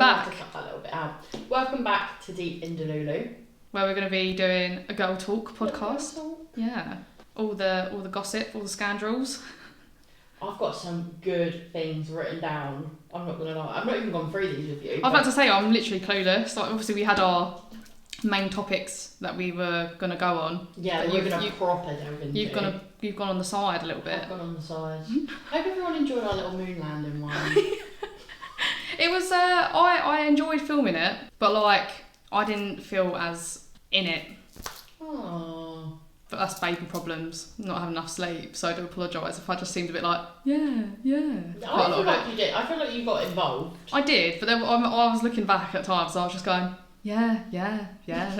back. To cut that a little bit out. Welcome back to Deep in Delulu, where we're going to be doing a girl talk podcast. Girl talk. Yeah, all the gossip, all the scandals. I've got some good things written down. I'm not gonna lie. I've not even gone through these with you. I was about to say I'm literally clueless. Like obviously we had our main topics that we were gonna go on. Yeah, you're gonna proper delve into. You've gone on the side a little bit. I've gone on the side. Hope everyone enjoyed our little moon landing one. It was I enjoyed filming it, but like I didn't feel as in it. Oh. But that's baby problems, not having enough sleep. So I do apologise if I just seemed a bit like yeah. I feel like you did. I feel like you got involved. I did, but then I was looking back at times, so I was just going yeah.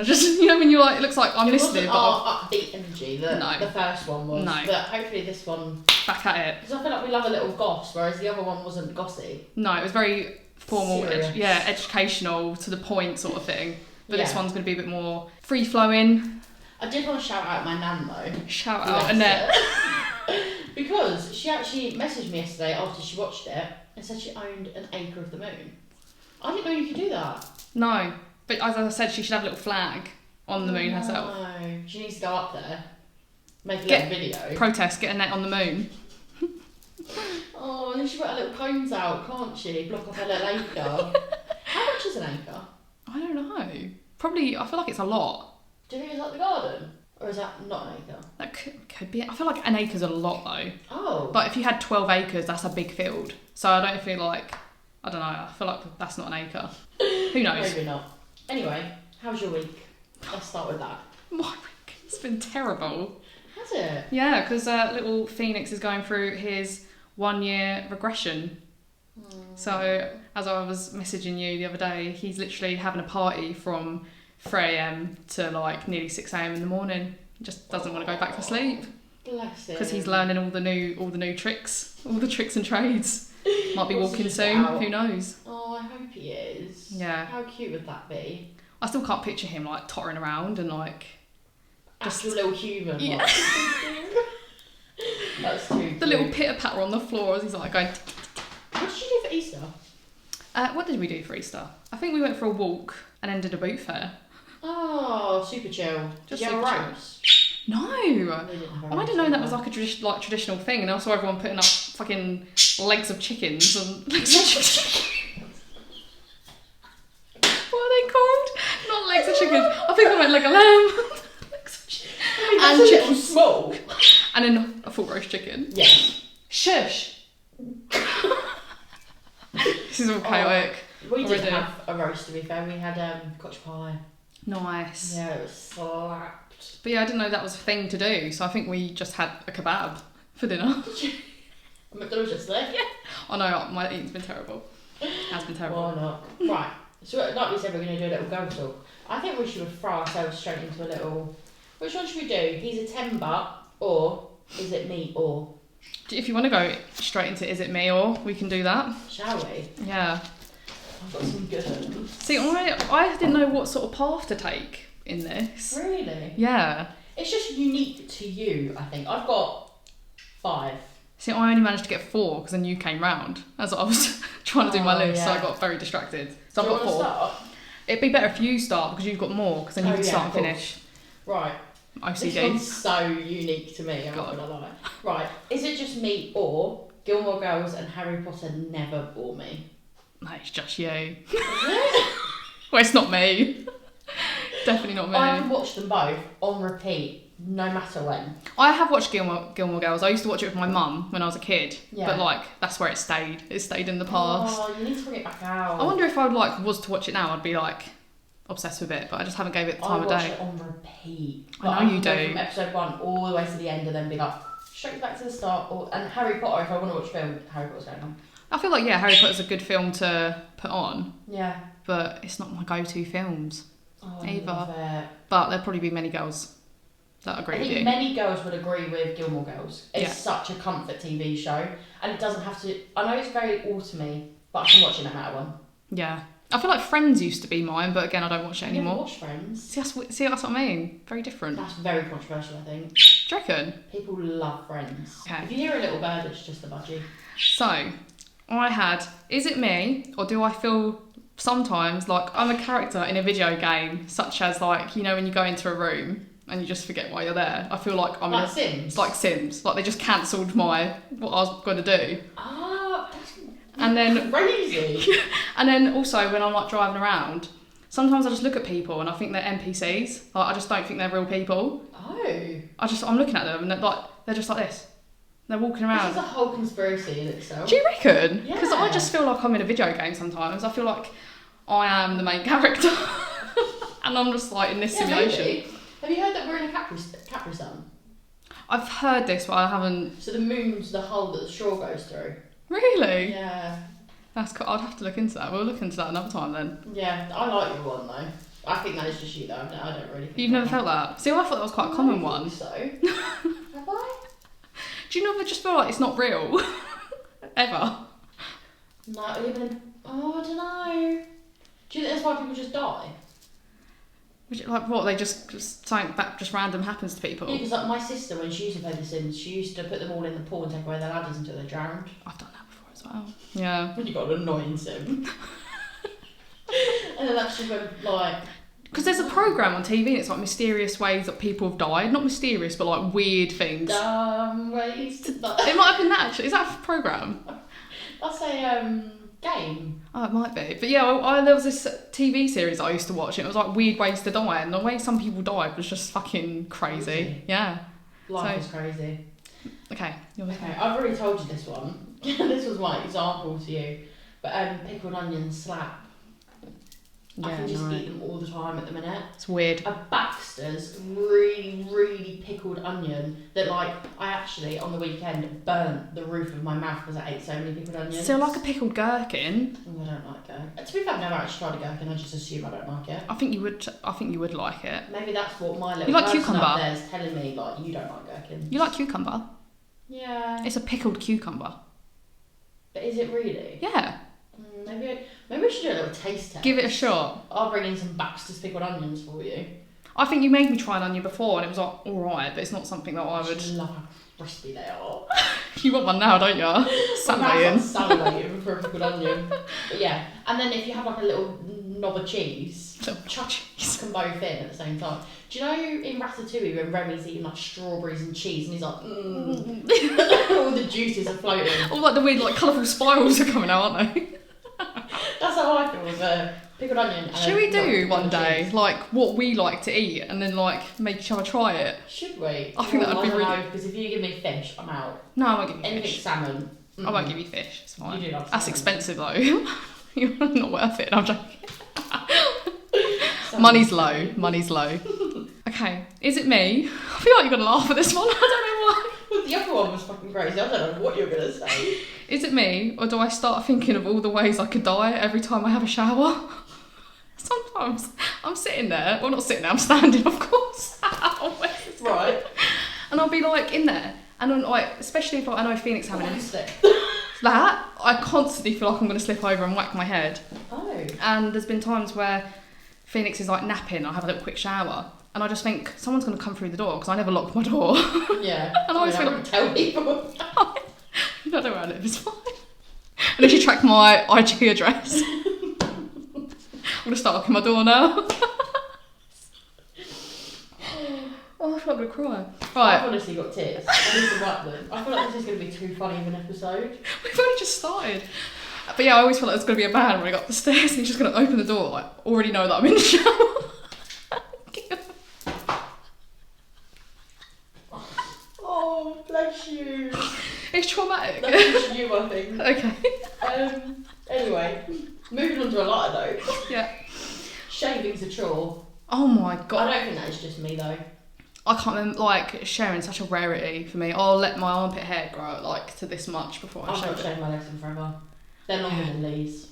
Just when you're like, it looks like I'm listening, It wasn't our upbeat energy that the first one was. No. But hopefully this one back at it. Because I feel like we love a little goss, whereas the other one wasn't gossy. No, it was very formal, Serious. educational, to the point sort of thing. But this one's going to be a bit more free flowing. I did want to shout out my nan though. Shout out Annette. Because she actually messaged me yesterday after she watched it and said she owned an acre of the moon. I didn't know you could do that. No, but as I said, she should have a little flag on the moon herself. No, she needs to go up there, make a little video. Protest, get Annette on the moon. Oh, and then she got her little cones out, can't she? Block off her little acre. How much is an acre? I don't know. Probably, I feel like it's a lot. Do you think it's like the garden? Or is that not an acre? That could be. I feel like an acre's a lot though. Oh. Like if you had 12 acres, that's a big field. So I don't feel like, I don't know, I feel like that's not an acre. Who knows? Maybe not. Anyway, how's your week? Let's start with that. My week, it's been terrible. Has it? Yeah, because little Phoenix is going through his 1 year regression. So as I was messaging you the other day, he's literally having a party from 3 a.m. to like nearly 6 a.m. in the morning. He just doesn't want to go back to sleep. Bless him. Because he's learning all the new tricks, all the tricks and trades. Might be walking soon. Who knows? Oh, I hope he is. Yeah. How cute would that be? I still can't picture him like tottering around and like Just a little human. Yeah. Like. That's too cute. The little pitter patter on the floor as he's like going. What did you do for Easter? What did we do for Easter? I think we went for a walk and then did a boot fair. Oh, super chill. Did you have a super chill. roast? No, I didn't know that was like a traditional thing, and I saw everyone putting up fucking legs of chickens and legs of chickens. What are they called? Not legs of chickens. I think I meant like a lamb. Legs of chicken. I mean, that's a little small. And then a full roast chicken. Yeah. Shush. This is all chaotic. We did have a roast, to be fair. We had cottage pie. Nice. Yeah, it was slapped. But yeah, I didn't know that was a thing to do, so I think we just had a kebab for dinner. McDonald's just there. Yeah. I know, my eating's been terrible. It has been terrible. Why not? Right. So like we said, we're going to do a little girl talk. I think we should throw ourselves straight into a little... Which one should we do? He's a 10 or is it me or? If you want to go straight into is it me or, we can do that. Shall we? Yeah. I've got some good ones. See, I didn't know what sort of path to take in this. Really? Yeah. It's just unique to you, I think. I've got 5. See, I only managed to get 4 because then you came round as I was trying to do my list, so I got very distracted. So I've got 4. Start? It'd be better if you start because you've got more, because then you can start and finish. Right. OCD. This one's so unique to me, I'm not gonna lie. Right. Is it just me or Gilmore Girls and Harry Potter never bore me? No, it's just you. Well, it's not me. Definitely not me. I can watch them both on repeat, no matter when. I have watched Gilmore Girls. I used to watch it with my mum when I was a kid. Yeah. But like, that's where it stayed. It stayed in the past. Oh, you need to bring it back out. I wonder if I was to watch it now, I'd be like obsessed with it, but I just haven't gave it the time of day. I watch it on repeat. I know you do. From episode 1 all the way to the end and then be like, straight back to the start. And Harry Potter, if I want to watch film, Harry Potter's going on. I feel like, Harry Potter's a good film to put on. Yeah. But it's not my go-to films either. It. But there'll probably be many girls that agree with you. Many girls would agree with Gilmore Girls. It's such a comfort TV show. And it doesn't have to... I know it's very autumny, but I can watch it no matter when. Yeah. I feel like Friends used to be mine, but again, I don't watch it anymore. Never watch Friends. See, that's what I mean. Very different. That's very controversial, I think. Do you reckon? People love Friends. Okay. If you hear a little bird, it's just a budgie. So, I had, is it me, or do I feel sometimes, like, I'm a character in a video game, such as, like, you know, when you go into a room and you just forget why you're there. I feel like I'm like Sims. It's like Sims. Like, they just cancelled what I was going to do. And then crazy. And then also when I'm like driving around, sometimes I just look at people and I think they're NPCs. Like, I just don't think they're real people. Oh. I'm looking at them and they're just like this. They're walking around. This is a whole conspiracy in itself. Do you reckon? Yeah. Because I just feel like I'm in a video game sometimes. I feel like I am the main character. And I'm just like in this simulation. Maybe. Have you heard that we're in a Capri Sun? I've heard this, but I haven't. So the moon's the hole that the straw goes through. Really? Yeah. That's cool. I'd have to look into that. We'll look into that another time then. Yeah, I like your one though. I think that is just you though. I don't really think You've never felt that? See, I thought that was quite a common one. So. Have I? Do you never just feel like it's not real? Ever? No, even. Oh, I don't know. Do you think that's why people just die? Like what? They just something that just random happens to people? Yeah, because like my sister, when she used to play The Sims, she used to put them all in the pool and take away their ladders until they drowned. I've done that before as well. Yeah. When you got an annoying sim. And then that's just when like. Because there's a programme on TV and it's like mysterious ways that people have died. Not mysterious, but like weird things. Dumb ways to die. It might have been that actually. Is that a programme? That's a game. Oh, it might be. But yeah, there was this TV series I used to watch and it was like weird ways to die. And the way some people died was just fucking crazy. Yeah. Life is crazy. Okay. Okay, I've already told you this one. This was my example to you. But pickled onions slap. Yeah, I can just eat them all the time at the minute. It's weird. A Baxter's really, really pickled onion that, like, I actually, on the weekend, burnt the roof of my mouth because I ate so many pickled onions. So like a pickled gherkin. Oh, I don't like gherkin. To be fair, I've never actually tried a gherkin, I just assume I don't like it. I think you would like it. Maybe that's what my little You like person cucumber? up there is telling me, like, you don't like gherkin. You like cucumber? Yeah. It's a pickled cucumber. But is it really? Yeah. Maybe we should do a little taste test. Give it a shot. I'll bring in some Baxter's pickled onions for you. I think you made me try an onion before and it was like alright, but it's not something that I would. I love how crispy they are. You want one now, don't you? Salivating. Salivating for a pickled onion. But yeah, and then if you have like a little knob of cheese, chuck them both in at the same time. Do you know in Ratatouille when Remy's eating like strawberries and cheese and he's like, all the juices are floating. All like the weird like colourful spirals are coming out, aren't they? That's how I feel with a pickled onion. And Should we do one day cheese. Like what we like to eat and then like make each other try it? Should we? I think that would be really good. Because if you give me fish, I'm out. No, I won't give you anything fish. Salmon. Mm-mm. I won't give you fish. It's fine. You do love That's salmon. expensive though. You're not worth it. I'm joking. Money's low. Money's low. Okay, is it me? I feel like you're gonna laugh at this one. I don't know why. Well, the other one was fucking crazy. I don't know what you're gonna say. Is it me, or do I start thinking of all the ways I could die every time I have a shower? Sometimes I'm sitting there. Well, not sitting there. I'm standing, of course. Right. And I'll be like in there, and then like, especially if like, I know Phoenix having Slip. that, I constantly feel like I'm gonna slip over and whack my head. Oh. And there's been times where Phoenix is like napping. I have a little quick shower. And I just think someone's going to come through the door because I never lock my door. Yeah. And I always feel like tell people. you don't know where I live, it's fine. Unless you track my IG address. I'm going to start locking my door now. Oh, I feel like I'm going to cry. Right. I've honestly got tears. I need to wipe them. I feel like this is going to be too funny of an episode. We've only just started. But yeah, I always feel like there's going to be a man when I go up the stairs and he's just going to open the door, like, already know that I'm in the shower. Oh, bless you. It's traumatic. That's just you, I think. Okay. Anyway, moving on to a lighter note. Yeah. Shaving's a chore. Oh my god. I don't think that is just me though. I can't remember, like, sharing such a rarity for me. I'll let my armpit hair grow, like, to this much before I I've shave not it. shaved my legs in forever. They're longer than these.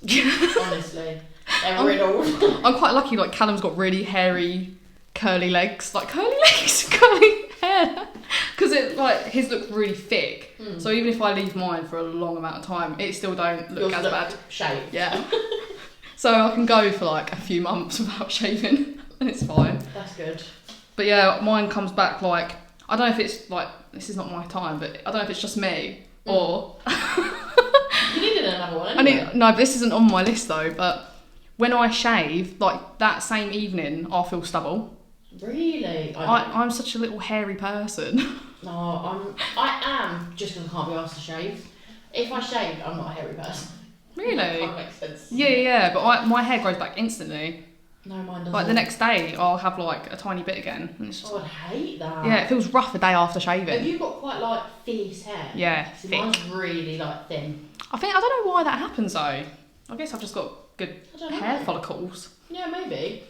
Honestly. They're riddled. I'm quite lucky, like, Callum's got really hairy, curly legs. Like, curly legs? Curly hair. Because it, like, his look really thick. So even if I leave mine for a long amount of time, it still don't look as bad. Shaved. Yeah. So I can go for, like, a few months without shaving, and it's fine. That's good. But yeah, mine comes back, like, I don't know if it's, like, this is not my time, but I don't know if it's just me, or... You needed another one anyway. No, but this isn't on my list though, but when I shave, like that same evening, I'll feel stubble. Really? I'm such a little hairy person. No, I am just because I can't be asked to shave. If I shave, I'm not a hairy person. Really? That makes sense. Yeah, but my hair grows back instantly. No, mine doesn't. Like the next day, I'll have like a tiny bit again. And it's just I'd hate that. yeah, it feels rough a day after Have shaving. you got quite like fierce hair? Yeah, See, thick. mine's really like thin. I don't know why that happens though. I guess I've just got good hair follicles. Yeah, maybe.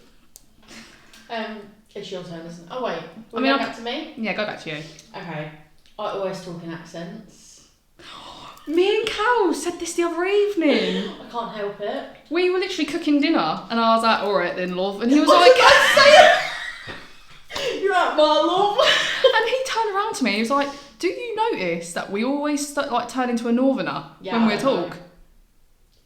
It's your turn, isn't it? Oh wait, I mean, back to me? Yeah, go back to you. Okay. I always talk in accents. Me and Cal said this the other evening. I can't help it. We were literally cooking dinner and I was like, alright then, love. And he was like, you're right, my love. And he turned around to me and he was like, do you notice that we always like turn into a northerner when we talk?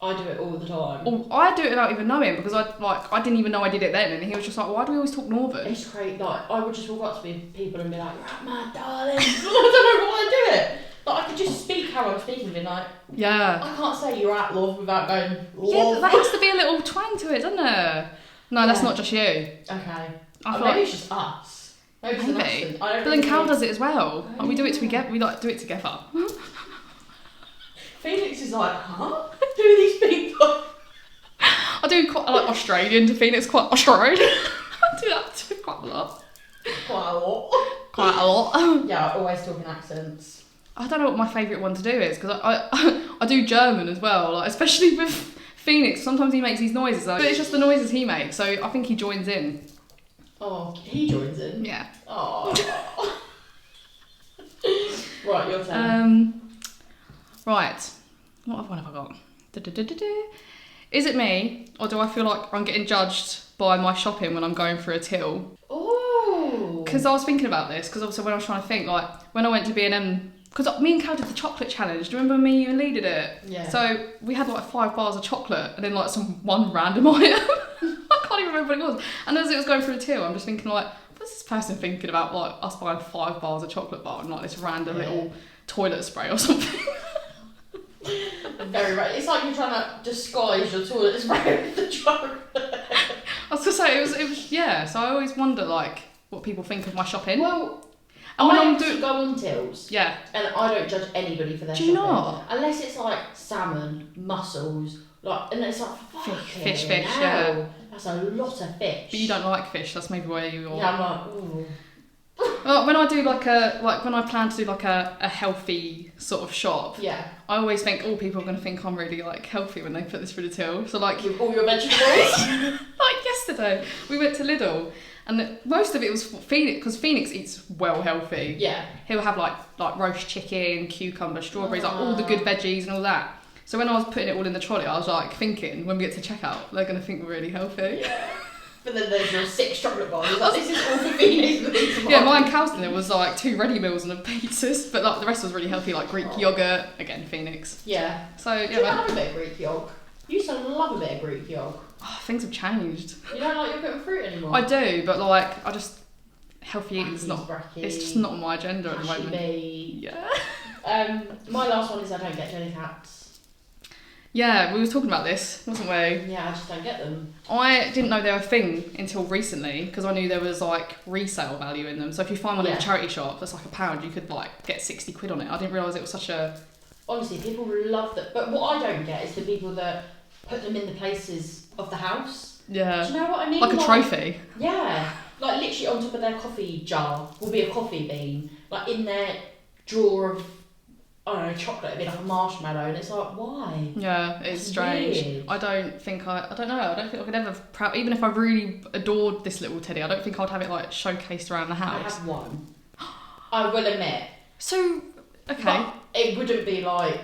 I do it all the time. Or I do it without even knowing because I didn't even know I did it then, and he was just like, why do we always talk northern? It's great. Like I would just walk up to people and be like, "You're right, my darling." I don't know why I do it. Like I could just speak how I'm speaking, and be like, yeah. I can't say you're right, love, without going. Love. Yeah, there has to be a little twang to it, doesn't there? No, that's not just you. Okay. I feel maybe like it's just us. Maybe it's an accent. But then Cal does it as well. Like, we do it together. We like do it together. Phoenix is like, huh? Who are these people? I do quite like Australian to Phoenix, quite Australian. I do that quite a lot. Quite a lot. Quite a lot. Yeah, I always talk in accents. I don't know what my favourite one to do is because I do German as well, like, especially with Phoenix. Sometimes he makes these noises, but it's just the noises he makes, so I think he joins in. Oh, he joins in? Yeah. Oh. Right, your turn. Right. What other one have I got? Da-da-da-da-da. Is it me, or do I feel like I'm getting judged by my shopping when I'm going through a till? Oh. Because I was thinking about this, because obviously when I was trying to think, like, when I went to B&M, because me and Cal did the chocolate challenge. Do you remember me and Lee did it? Yeah. So we had like 5 bars of chocolate and then like one random item. I can't even remember what it was. And as it was going through the till, I'm just thinking like, what's this person thinking about like us buying 5 bars of chocolate bar and like this random little toilet spray or something? Very right. It's like you're trying to disguise your toilet spray with the chocolate. I was gonna say it was yeah. So I always wonder like what people think of my shopping. Well, and when I actually go on tills. Yeah. And I don't judge anybody for their shopping. Do you shopping. not? Unless it's like salmon, mussels, like, and it's like fish, hell. yeah. That's a lot of fish. But you don't like fish. That's maybe where you're. Yeah, I'm like, ooh. Well, when I do when I plan to do like a healthy sort of shop, yeah, I always think, oh, people are going to think I'm really like healthy when they put this through the till. So like with all your vegetables. Like yesterday, we went to Lidl, and most of it was Phoenix because Phoenix eats well healthy. Yeah, he'll have like roast chicken, cucumber, strawberries, like all the good veggies and all that. So when I was putting it all in the trolley, I was like thinking, when we get to checkout, they're going to think we're really healthy. Yeah. But then there's your 6 chocolate bars. Like, this is all for Phoenix. Yeah, mine Calston, there was like 2 ready meals and a pizzas, but like the rest was really healthy, like Greek yogurt, again Phoenix. Yeah. So yeah. Do you have a bit of Greek yogurt? You used to love a bit of Greek yogurt. Oh, things have changed. You don't like yogurt and fruit anymore? I do, but like I just healthy eating is not. Bracky, it's just not on my agenda at the moment. Yeah. My last one is I don't get jelly cats. Yeah, we were talking about this, wasn't we? Yeah, I just don't get them. I didn't know they were a thing until recently because I knew there was like resale value in them. So if you find one in a charity shop that's like £1, you could like get 60 quid on it. I didn't realise it was such a. Honestly, people love that. But what I don't get is the people that put them in the places of the house. Yeah. Do you know what I mean? Like a trophy. Yeah. Like literally on top of their coffee jar will be a coffee bean. Like in their drawer of, I don't know, chocolate, it'd be like a marshmallow, and it's like, why? Yeah, it's strange. Weird. I don't think I don't know, I don't think I could ever, even if I really adored this little teddy, I don't think I'd have it like showcased around the house. I have one. I will admit. So, okay. But it wouldn't be like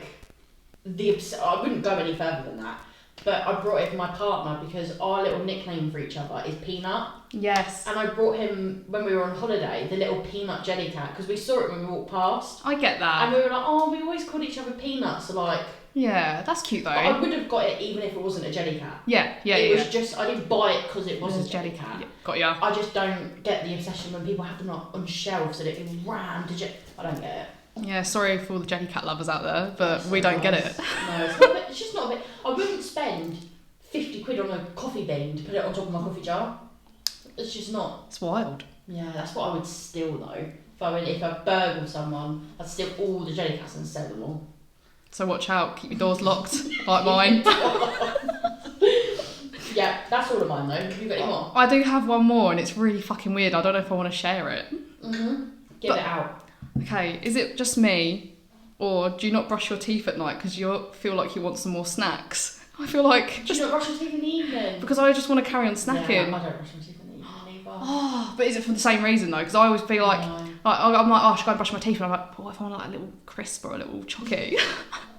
I wouldn't go any further than that. But I brought it for my partner because our little nickname for each other is Peanut. Yes. And I brought him, when we were on holiday, the little Peanut jelly cat, because we saw it when we walked past. I get that. And we were like, oh, we always called each other Peanuts, so like... Yeah, that's cute though. But I would have got it even if it wasn't a jelly cat. Yeah. It was just, I didn't buy it because it wasn't a jelly cat. Yeah, got ya. I just don't get the obsession when people have them like on shelves and it ran to I don't get it. Yeah, sorry for all the jelly cat lovers out there, but we don't get it. No, it's just not a bit... I wouldn't spend 50 quid on a coffee bean to put it on top of my coffee jar. It's just not. It's wild. Yeah, that's what I would steal though. If I burgled someone, I'd steal all the jellycats and sell them all. So watch out, keep your doors locked, like mine. Yeah, that's all of mine though. Have you got any more? I do have one more, and it's really fucking weird. I don't know if I want to share it. Get it out. Okay, is it just me, or do you not brush your teeth at night because you feel like you want some more snacks? I feel like... Do you not brush your teeth in the evening? Because I just want to carry on snacking. Yeah, I don't brush my teeth in the evening either. Oh, but is it for the same reason though? Because I always feel like, I'm like, oh, I should go and brush my teeth, and I'm like, what if I want like a little crisp or a little chocolate?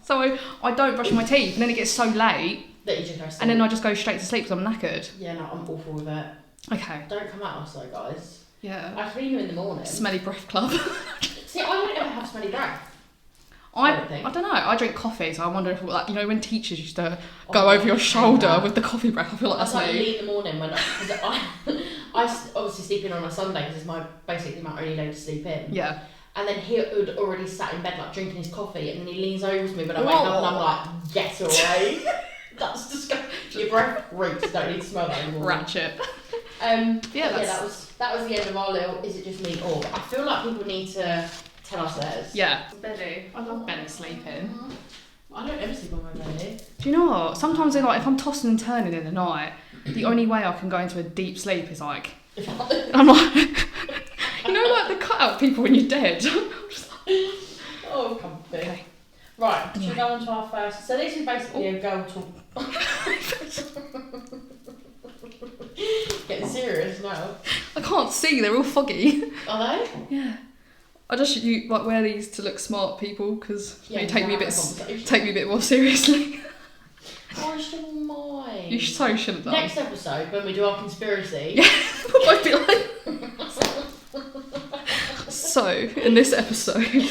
So I don't brush my teeth, and then it gets so late, that you just go sleep. and then I just go straight to sleep because I'm knackered. Yeah, no, I'm awful with it. Okay. Don't come at us though, guys. Yeah. I clean you in the morning. Smelly breath club. See, I don't ever have smelly breath. I don't know. I drink coffee, so I wonder if, like, you know, when teachers used to go over your shoulder with the coffee breath, I feel like that's me. Early in the morning when I obviously sleep in on a Sunday because it's basically my only day to sleep in. Yeah. And then he had already sat in bed like drinking his coffee, and then he leans over to me when I wake up and I'm like, get away. That's disgusting. Your breath reeks. Don't need to smell that anymore. Ratchet. That was the end of our little. Is it just me or? I feel like people need to tell us theirs. Yeah. Belly. I love belly sleeping. I don't ever sleep on my belly. Do you know what? Sometimes if I'm tossing and turning in the night, the only way I can go into a deep sleep is like, I'm like, you know, like the cutout people when you're dead. Oh, comfy. Okay. Right, should we go on to our first? So this is basically a girl talk. Getting serious now. I can't see, they're all foggy. Are they? Yeah. I just like wear these to look smart, people, because you take me a bit more seriously. Oh, I should mind. You so should have done. Next episode, when we do our conspiracy. Yeah, we'll both be like. So, in this episode,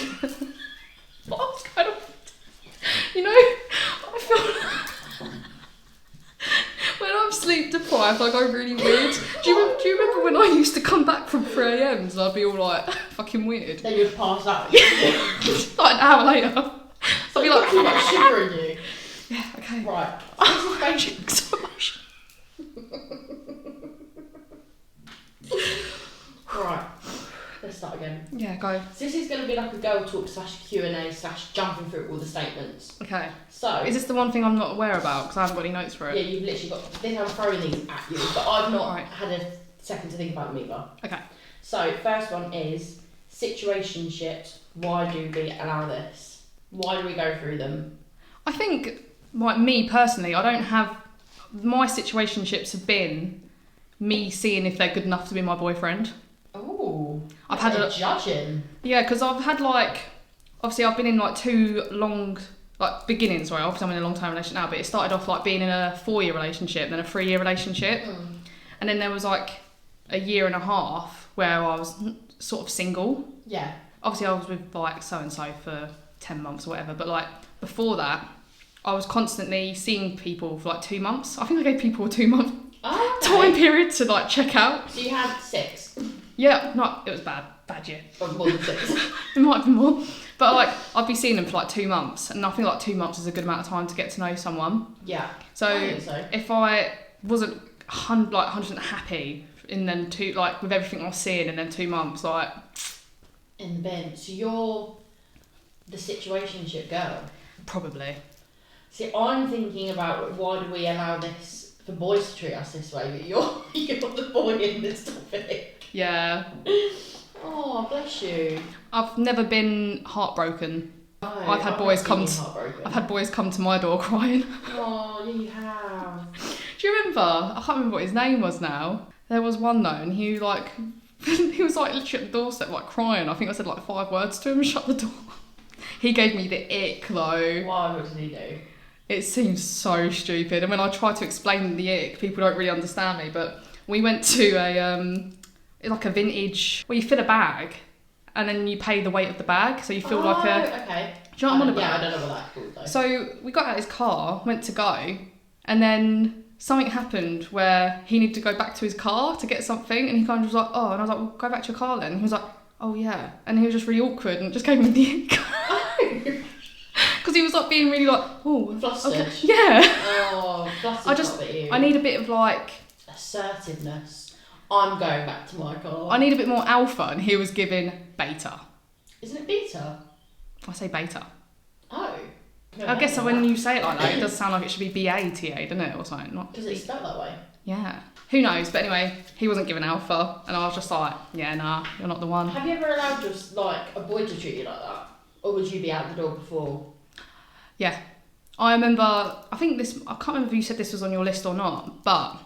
what's going on? You know, I feel when I'm sleep deprived, I go really weird. Do you remember when I used to come back from 3 a.m. and I'd be all like fucking weird? Then you'd pass out. Like an hour later, I'd be like, too much sugar in you. Yeah, okay. Right. This is so much. Right. Let's start again. Yeah, go. So this is going to be like a girl talk / Q&A / jumping through all the statements. Okay. So is this the one thing I'm not aware about because I haven't got any notes for it? Yeah, you've literally got. This I'm throwing these at you, but I've not had a second to think about them either. Okay. So first one is situationships. Why do we allow this? Why do we go through them? I think, like me personally, I don't have. My situationships have been me seeing if they're good enough to be my boyfriend. Oh, I've had a judging. Yeah, because I've had like, obviously I've been in like 2 long beginnings. Right, obviously I'm in a long-term relationship now, but it started off like being in a 4-year relationship, then a 3-year relationship, and then there was like a 1.5 years where I was sort of single. Yeah. Obviously I was with like so and so for 10 months or whatever, but like before that, I was constantly seeing people for like 2 months. I think I gave people a 2-month time period to like check out. So you had 6. Yeah, no, it was bad year. Or more than 6. It might have been more. But like, I'd be seeing them for like 2 months, and I think like 2 months is a good amount of time to get to know someone. Yeah. So if I wasn't 100% happy in then with everything I was seeing, and then 2 months, like in the bin. So you're the situationship girl. Probably. See, I'm thinking about why do we allow this for boys to treat us this way, but you're the boy in this topic. Yeah. Oh, bless you. I've never been heartbroken. No, I've had boys come to my door crying. Oh, yeah, you have. Do you remember? I can't remember what his name was now. There was one though, and he was like literally at the doorstep like crying. I think I said like 5 words to him and shut the door. He gave me the ick though. Why? What did he do? It seems so stupid, and when I try to explain the ick, people don't really understand me. But we went to a vintage where you fill a bag, and then you pay the weight of the bag. So you feel like a. Okay. Do you know what I'm on about? Yeah, I don't know what that's called though. So we got out his car, went to go, and then something happened where he needed to go back to his car to get something, and he kind of was like, oh, and I was like, well, go back to your car then. And he was like, oh yeah, and he was just really awkward and just gave me the ick. Because he was like being really like, oh, Flustered. okay. Yeah. Oh, flustered. I need a bit of like assertiveness. I'm going back to my car. I need a bit more alpha, and he was giving beta. Isn't it beta? I say beta. Oh. I guess so when you say it like that, it does sound like it should be B-A-T-A, doesn't it, or something? Not because it's spelled that way. Yeah. Who knows? But anyway, he wasn't given alpha, and I was just like, yeah, nah, you're not the one. Have you ever allowed just like a boy to treat you like that, or would you be out the door before? Yeah. I remember. I can't remember if you said this was on your list or not, but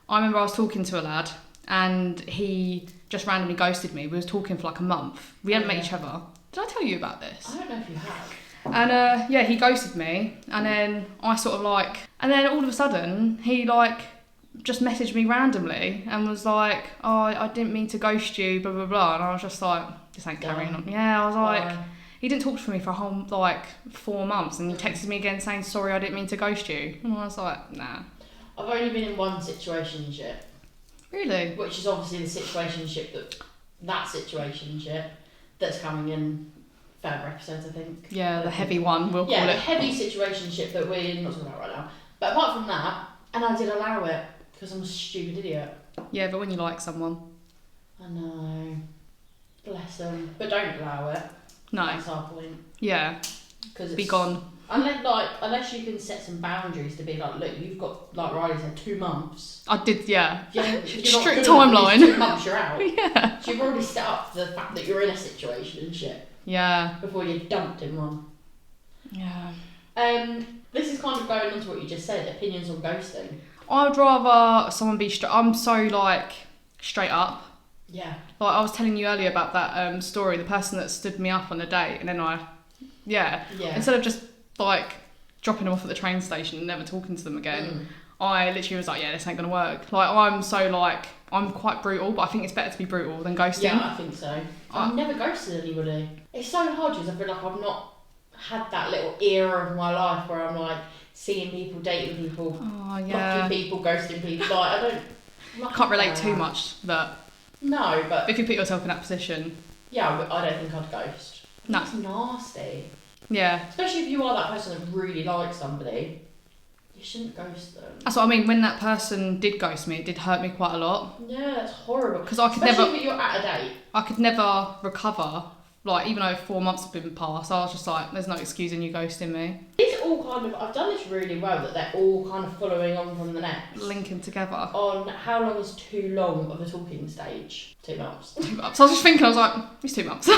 I remember I was talking to a lad, and he just randomly ghosted me. We was talking for like a month. We hadn't met each other. Did I tell you about this? I don't know if you have. And yeah, he ghosted me, and then I sort of like, and then all of a sudden he like just messaged me randomly and was like, oh, I didn't mean to ghost you, blah blah blah, and I was just like, this ain't carrying on. Yeah, I was like, he didn't talk to me for a whole like 4 months, and he texted me again saying, sorry, I didn't mean to ghost you, and I was like, nah. I've only been in one situationship. Really? Which is obviously the situationship that's coming in further episodes, I think. Yeah, the heavy one, we'll call the it. heavy situationship that we're not talking about right now. But apart from that, and I did allow it because I'm a stupid idiot. Yeah, but when you like someone. I know. Bless them. But don't allow it. No. That's our point. Yeah. Because be gone. Unless you can set some boundaries to be like, look, you've got, like Riley said, 2 months. I did, yeah. If you're strict not timeline. 2 months, you're out. Yeah. So you've already set up the fact that you're in a situation and shit. Yeah. Before you're dumped in one. Yeah. This is kind of going on to what you just said, opinions on ghosting. I would rather someone be straight. I'm so like straight up. Yeah. Like I was telling you earlier about that story, the person that stood me up on a date, and then yeah. Instead of just like dropping them off at the train station and never talking to them again, I literally was like, yeah, this ain't gonna work. Like I'm quite brutal, but I think it's better to be brutal than ghosting. Yeah, I think so. I've never ghosted anybody. It's so hard because I feel like I've not had that little era of my life where I'm like seeing people, dating people, blocking people, ghosting people. Like I can't relate too much to that. No, but if you put yourself in that position. Yeah, I don't think I'd ghost. No. That's nasty. Yeah. Especially if you are that person that really likes somebody. You shouldn't ghost them. That's what I mean. When that person did ghost me, it did hurt me quite a lot. Yeah, that's horrible. Because I could Especially if you're at a date. I could never recover. Like, even though 4 months have been passed, I was just like, there's no excusing you ghosting me. It's all kind of, I've done this really well, that they're all kind of following on from the next. Linking together. On how long is too long of a talking stage? 2 months. 2 months. I was just thinking, I was like, it's 2 months.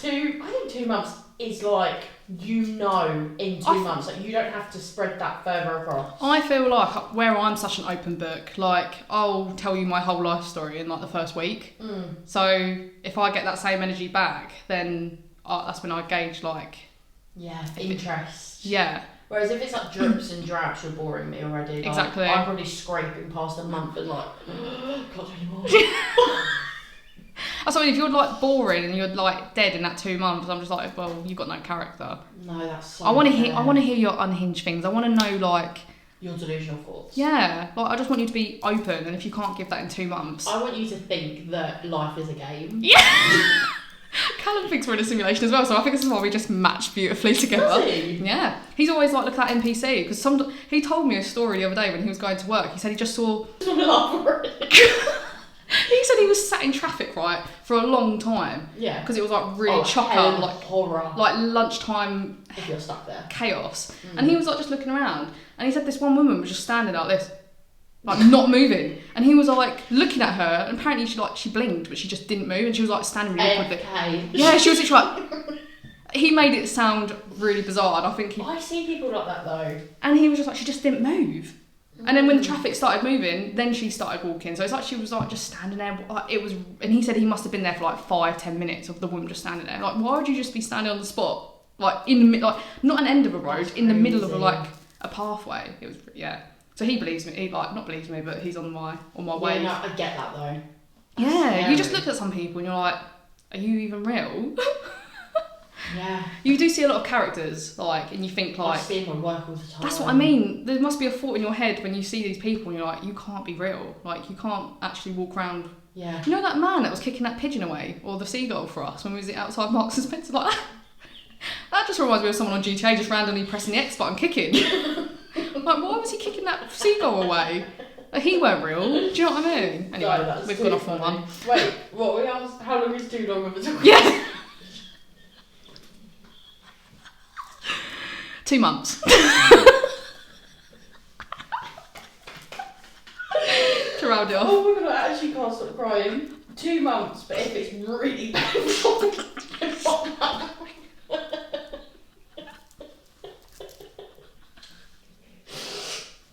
I think 2 months is like, in 2 months. Like, you don't have to spread that further across. I feel like where I'm such an open book, like I'll tell you my whole life story in like the first week. So if I get that same energy back, then that's when I gauge like interest. Yeah. Whereas if it's like drips and drabs, you're boring me already. Like, exactly. I'm probably scraping past a month and like can't do anymore. That's what I mean, if you're like boring and you're like dead in that 2 months, I'm just like, well, you've got no character. No, that's so I want to hear your unhinged things. I want to know like your delusional thoughts. Yeah, like I just want you to be open, and if you can't give that in 2 months, I want you to think that life is a game. Yeah. Callum thinks we're in a simulation as well, so I think this is why we just match beautifully together. Does he? Yeah. He's always like, look at that NPC, because he told me a story the other day when he was going to work. He said he just saw. He said he was sat in traffic, right, for a long time. Yeah. Because it was like really chocker, like horror, like lunchtime. If you're stuck there. Chaos. And he was like just looking around, and he said this one woman was just standing like this, like not moving, and he was like looking at her, and apparently she blinked, but she just didn't move, and she was like standing really awkwardly. Yeah, she was literally like. He made it sound really bizarre, and I think I see people like that though. And he was just like, she just didn't move. And then when the traffic started moving, then she started walking. So it's like she was like just standing there. And he said he must have been there for like 5-10 minutes of the woman just standing there. Like, why would you just be standing on the spot, like in the middle, like not an end of a road, in the middle of a pathway? It was So he believes me. He like not believes me, but he's on my way. Yeah, no, I get that though. Yeah, you just look at some people and you're like, are you even real? Yeah. You do see a lot of characters, like, and you think like. I see them at work all the time. That's what I mean. There must be a thought in your head when you see these people and you're like, you can't be real. Like, you can't actually walk around Yeah. You know that man that was kicking that pigeon away, or the seagull for us, when we was outside Marks and Spencer? Like, that just reminds me of someone on GTA just randomly pressing the X button kicking. Like, why was he kicking that seagull away? Like, he weren't real. Do you know what I mean? Anyway, No, we've gone off on one. Wait, what? We asked how long is too long of a talk? Yeah. 2 months. To round it off. Oh my god, I actually can't stop crying. 2 months, but if it's really painful,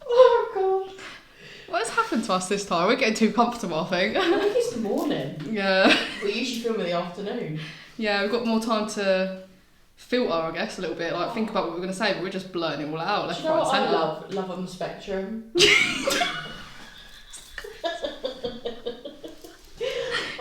oh god. What has happened to us this time? We're getting too comfortable, I think. I think it's the morning. Yeah. We usually film in the afternoon. Yeah, we've got more time to filter, I guess, a little bit. Like, think about what we're going to say, but we're just blurting it all out. Left, Do you know right, what I centre. love? Love on the spectrum.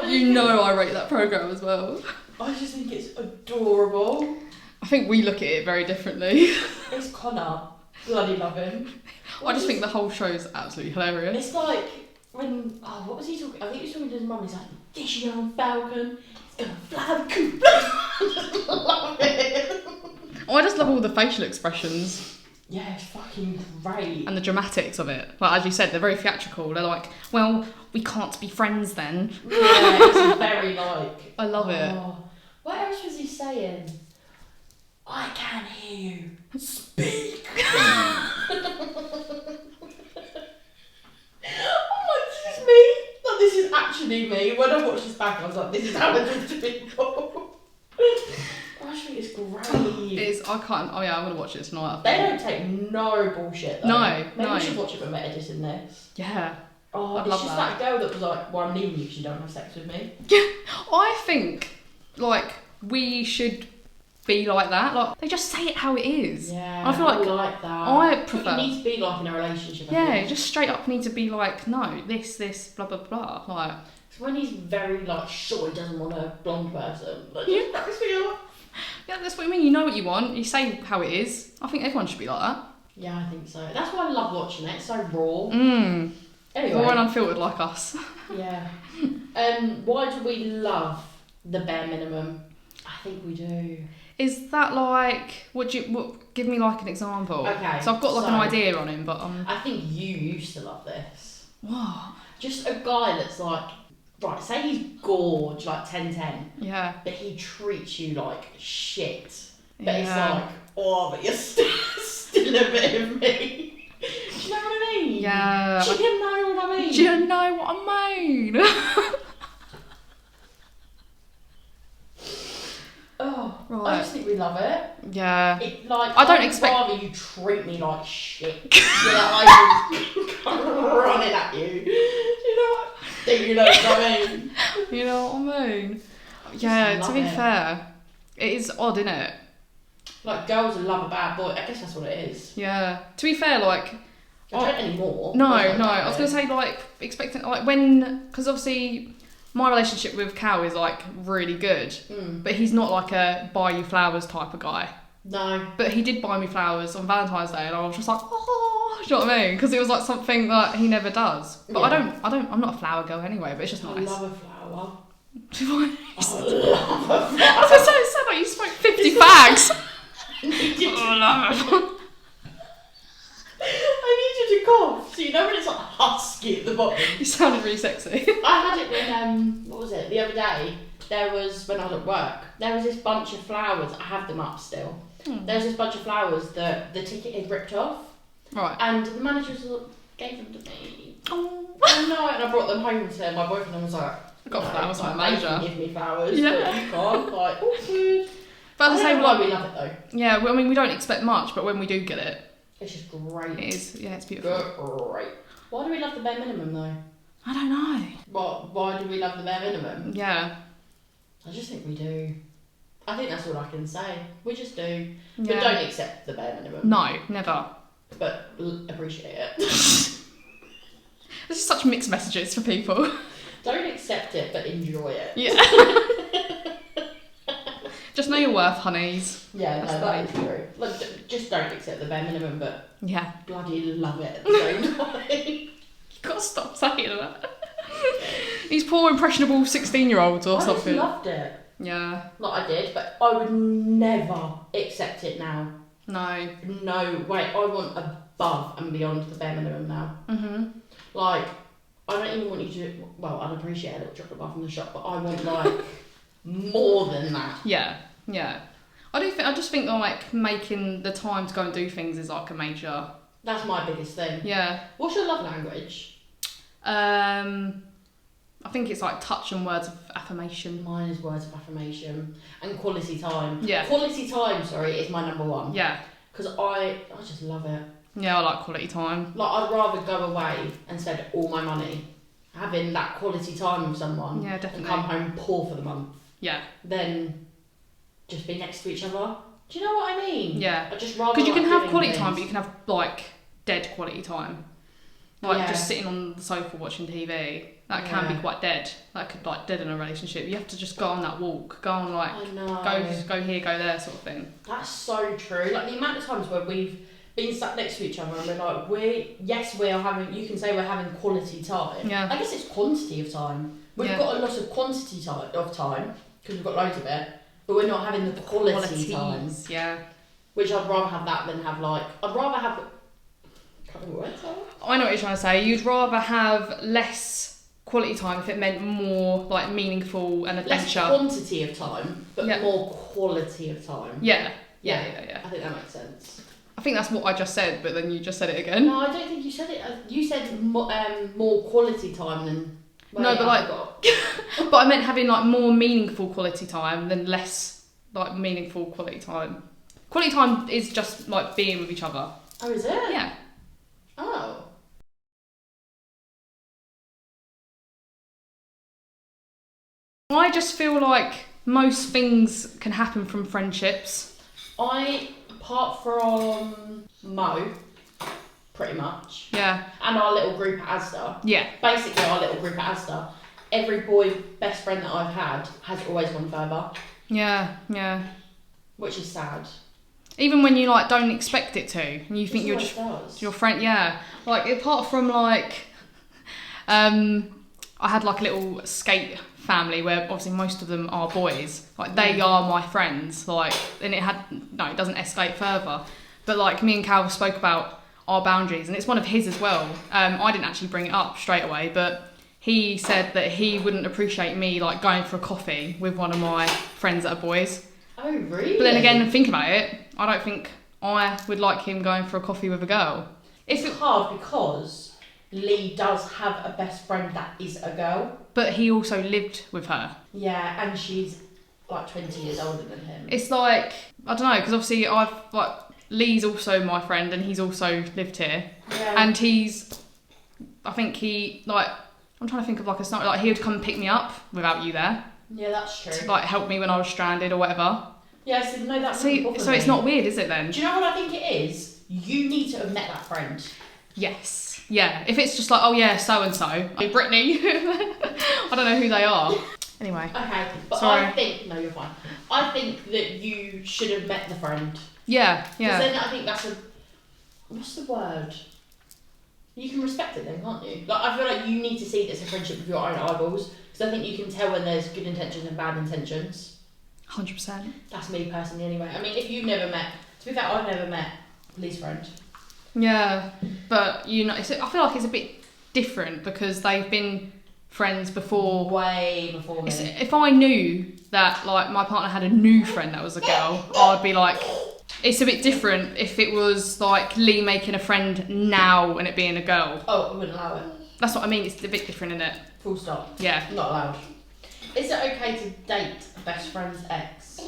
You know I rate that programme as well. I just think it's adorable. I think we look at it very differently. It's Connor. Bloody love him. I just think the whole show's absolutely hilarious. It's like when, what was he talking? I think he was talking to his mum. He's like, this young falcon is gonna fly the coop. I just love it. Oh, I just love all the facial expressions. Yeah, it's fucking great. And the dramatics of it. Like, as you said, they're very theatrical. They're like, well, we can't be friends then. Yeah, it's very like... I love it. What else was he saying? I can hear you. Speak. Oh my, this is me. Like, this is actually me. When I watched this back, I was like, this is how I talk to people. I just think it's great. It is, I can't, oh yeah, I'm going to watch it tonight. They don't take no bullshit though. No, Maybe no. we should watch it when we're editing this. Yeah. Oh, I'd it's love just that. that girl that was like, well, I'm leaving you because you don't have sex with me. I think, like, we should be like that. Like, they just say it how it is. Yeah, I feel like that. I prefer. You need to be like in a relationship. Yeah, I you think. just straight up need to be like, no, this, blah, blah, blah. Like, So when he's very like sure he doesn't want a blonde person, like just cracks me up. yeah, that's what I mean. You know what you want. You say how it is. I think everyone should be like that. Yeah, I think so. That's why I love watching it. It's so raw. Anyway. Raw and unfiltered like us. Yeah. Why do we love the bare minimum? I think we do. Is that like, give me like an example. Okay. So I've got like an idea on him, but I think you used to love this. what? Just a guy that's like, right, say he's gorge, like 10-10, Yeah. but he treats you like shit. But Yeah. it's like, oh, but you're still a bit of me. Do you know what I mean? Yeah. Do you know what I mean? Do you know what I mean? Oh, Right. I just think we love it. Yeah. It like I don't I'd expect- rather you treat me like shit. Yeah, I just come running at you. Do you know what? Do you know what I mean? You know what I mean? Yeah, to love be it. fair, it is odd, isn't it? Like girls who love a bad boy. I guess that's what it is. Yeah. To be fair, like, I don't anymore. no. Like I was going to say, like, expecting, like, because obviously my relationship with Cal is, like, really good, but he's not, like, a buy you flowers type of guy. No. But he did buy me flowers on Valentine's Day, and I was just like, oh, do you know what I mean? Because it was, like, something that he never does. But Yeah. I'm not a flower girl anyway, but it's just I nice. love a flower. Do you want- I love a flower. I was so sad, like, you smoked 50 bags. I need you to cough. So you know when it's like husky at the bottom. You sounded really sexy. I had it when what was it? The other day there was when I was at work. There was this bunch of flowers. I have them up still. There was this bunch of flowers that the ticket had ripped off, Right. and the manager gave them to me. Oh. Oh no! And I brought them home to my boyfriend and was like, I got flowers from like, my they manager. can give me flowers, Yeah. but you can't. Like, awkward. But at the I same don't know why time, we love it though. yeah, well, I mean, we don't expect much, but when we do get it, It's just great. it is, yeah, it's beautiful. Great. Why do we love the bare minimum though? I don't know. Why do we love the bare minimum? Yeah. I just think we do. I think that's all I can say. We just do. But Yeah. don't accept the bare minimum. No, never. But appreciate it. This is such mixed messages for people. Don't accept it, but enjoy it. Yeah. Just know your worth, honeys. Yeah, That's no, that is true. Like, just don't accept the bare minimum, but Yeah. bloody love it at the same time. You gotta stop saying that. These poor impressionable 16-year-olds or I something. just loved it. Yeah. Like I did, but I would never accept it now. No. No, wait, I want above and beyond the bare minimum now. Mm-hmm. Like, I don't even want you to, well, I'd appreciate a little chocolate bar from the shop, but I want, like, more than that. Yeah, yeah. I just think like making the time to go and do things is like a major. That's my biggest thing. Yeah. What's your love language? I think it's like touch and words of affirmation. Mine is words of affirmation and quality time. Yeah. Quality time, is my number one. Yeah. Because I just love it. Yeah, I like quality time. Like, I'd rather go away and spend all my money having that quality time with someone. Yeah, definitely. And come home poor for the month. Yeah. Than just be next to each other. Do you know what I mean? Yeah. I just rather. Because you can have quality things. time, but you can have like dead quality time. Like just sitting on the sofa watching TV. That can be quite dead. That could like deaden a relationship. You have to just go on that walk. Go on like go here, go there sort of thing. That's so true. Like the amount of times where we've been sat next to each other and we're having. You can say we're having quality time. Yeah. I guess it's quantity of time. We've got a lot of quantity of time because we've got loads of it, but we're not having the quality time. Yeah. Which I'd rather have that than have like. I'd rather have. Can't remember what it's called. I know what you're trying to say. You'd rather have less quality time if it meant more like meaningful and adventure. Less quantity of time, but more quality of time. Yeah. I think that makes sense. I think that's what I just said, but then you just said it again. No, I don't think you said it. You said more quality time than. No, but like, but I meant having like more meaningful quality time than less like meaningful quality time. Quality time is just like being with each other. Oh, is it? Yeah. Oh. I just feel like most things can happen from friendships. Apart from Mo, pretty much. Yeah. And our little group at Asda. Yeah. Basically, our little group at Asda. Every boy best friend that I've had has always gone further. Yeah, yeah. Which is sad. Even when you like don't expect it to, and you think you're just your friend. Yeah. Like apart from like, I had like a little skate family where obviously most of them are boys. Like they are my friends. Like, and it doesn't escalate further. But like me and Cal spoke about our boundaries, and it's one of his as well. I didn't actually bring it up straight away, but he said that he wouldn't appreciate me like going for a coffee with one of my friends that are boys. Oh, really? But then again, think about it. I don't think I would like him going for a coffee with a girl. It's hard because Lee does have a best friend that is a girl. But he also lived with her. Yeah, and she's like 20 years older than him. It's like, I don't know, because obviously Lee's also my friend and he's also lived here. Yeah. And I'm trying to think of like a scenario, like he would come and pick me up without you there. Yeah, that's true. To like help me when I was stranded or whatever. Yeah, so no, that's so it's not weird, is it then? Do you know what I think it is? You need to have met that friend. Yes. Yeah. If it's just like, oh yeah, so and so, Brittany. I don't know who they are. Anyway. Okay, but sorry. No, you're fine. I think that you should have met the friend. Yeah. Yeah. Because then I think that's what's the word? You can respect it then, can't you? Like I feel like you need to see this a friendship with your own eyeballs. Because I think you can tell when there's good intentions and bad intentions. 100%. That's me personally anyway. I mean, if you've never met... To be fair, I've never met Lee's friend. Yeah, but I feel like it's a bit different because they've been friends before. Way before me. If I knew that like my partner had a new friend that was a girl, I'd be like... It's a bit different if it was like Lee making a friend now and it being a girl. Oh, I wouldn't allow it. That's what I mean, it's a bit different, isn't it? Full stop. Yeah. Not allowed. Is it okay to date a best friend's ex?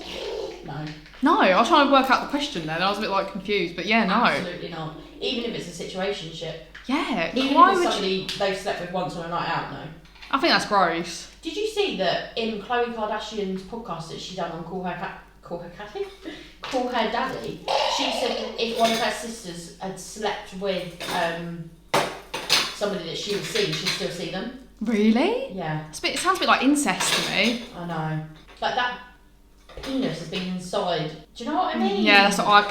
No. No, I was trying to work out the question then. I was a bit like confused, but yeah, no. Absolutely not. Even if it's a situationship. Yeah. Even if it's somebody they've slept with once on a night out, no. I think that's gross. Did you see that in Khloe Kardashian's podcast that she done on Call Her Daddy? She said that if one of her sisters had slept with somebody that she would see, she'd still see them. Really? Yeah. It sounds a bit like incest to me. I know. Like that penis has been inside. Do you know what I mean? Yeah, that's what I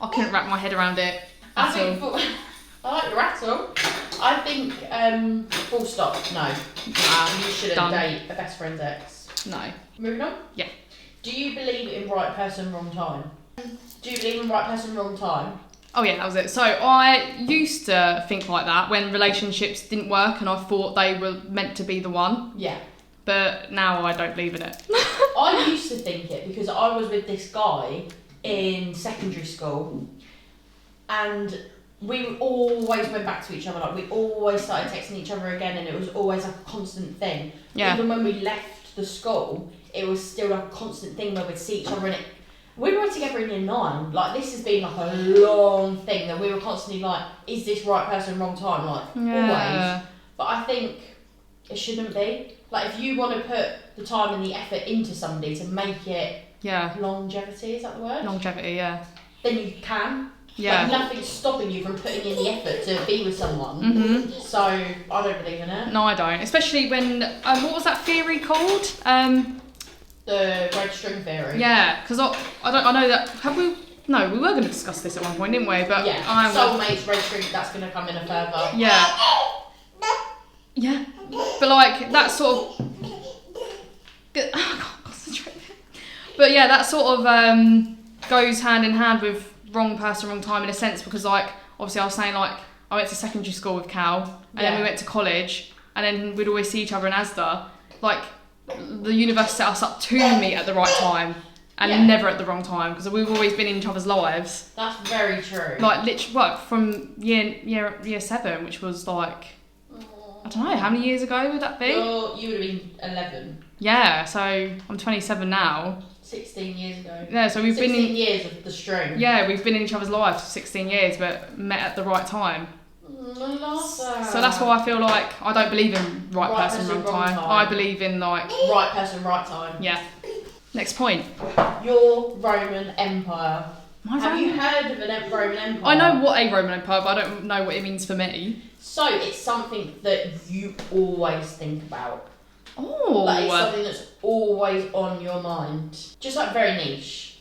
couldn't wrap my head around it at all. I like your rattle. I think, full stop, no. You shouldn't date a best friend's ex. No. Moving on? Yeah. Do you believe in right person, wrong time? Do you believe in right person, wrong time? Oh yeah, that was it. So I used to think like that when relationships didn't work and I thought they were meant to be the one. Yeah. But now I don't believe in it. I used to think it because I was with this guy in secondary school and we always went back to each other. Like, we always started texting each other again and it was always like a constant thing. Yeah. Even when we left the school, it was still like a constant thing where we'd see each other, and we were together in year 9. Like, this has been like a long thing that we were constantly like, is this right person, wrong time? Like, always. But I think it shouldn't be. Like, if you want to put the time and the effort into somebody to make it longevity, is that the word? Longevity, yeah. Then you can. Yeah. Like, nothing's stopping you from putting in the effort to be with someone. Mm-hmm. So, I don't believe in it. No, I don't. Especially when, what was that theory called? The red string theory. Yeah, because I know that, no, we were going to discuss this at one point, didn't we? But yeah, soulmates, red string, that's going to come in a further. Yeah. Yeah. But like, that sort of, I can't concentrate. But yeah, that sort of goes hand in hand with wrong person, wrong time in a sense, because like, obviously I was saying like, I went to secondary school with Cal, and then we went to college, and then we'd always see each other in Asda. Like, the universe set us up to meet at the right time, and never at the wrong time, because we've always been in each other's lives. That's very true. Like, literally, from year 7, which was like, I don't know, how many years ago would that be? Well, you would have been 11. Yeah, so I'm 27 now. 16 years ago. Yeah, so we've been in 16 years of the string. Yeah, we've been in each other's lives for 16 years, but met at the right time. I love that. So that's why I feel like I don't believe in right person, wrong time. I believe in like right person, right time. Yeah. Next point. Your Roman Empire. Have you heard of an Roman Empire? I know what a Roman Empire, but I don't know what it means for me. So it's something that you always think about. Oh. Like, it's something that's always on your mind. Just like very niche.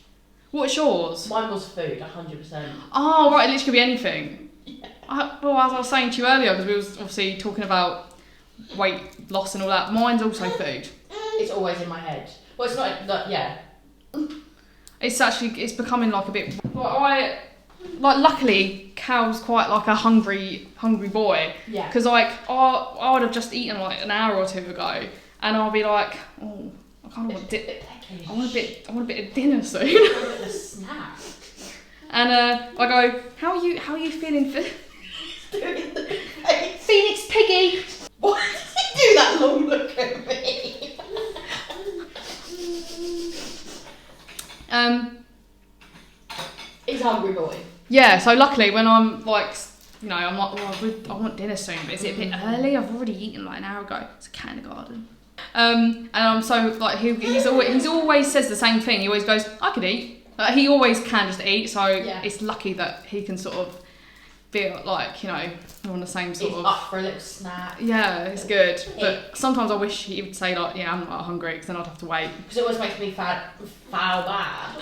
What's yours? Mine was food, 100%. Oh, right, it literally could be anything. Yeah. Well, as I was saying to you earlier, because we was obviously talking about weight loss and all that, mine's also food. It's always in my head. Well, it's not, yeah. It's becoming like a bit... Well, luckily, Cal's quite like a hungry boy. Yeah. Because like, I would have just eaten like an hour or 2 ago, and I'll be like, oh, I kind of want I want a bit of dinner soon. I want a bit of a snack. And I go, how are you feeling? Phoenix Piggy. Why did you do that long look at me? He's a hungry boy. Yeah, so luckily when I'm like, you know, I'm like, I want dinner soon, but is it a bit early? I've already eaten like an hour ago. It's a kindergarten. And I'm so like, he's always says the same thing. He always goes, I could eat. Like, he always can just eat, so it's lucky that he can sort of feel like, you know, we're on the same sort He's of... up for a little snack. Yeah, it's good. But sometimes I wish he would say like, yeah, I'm not hungry, because then I'd have to wait. Because it always makes me feel bad.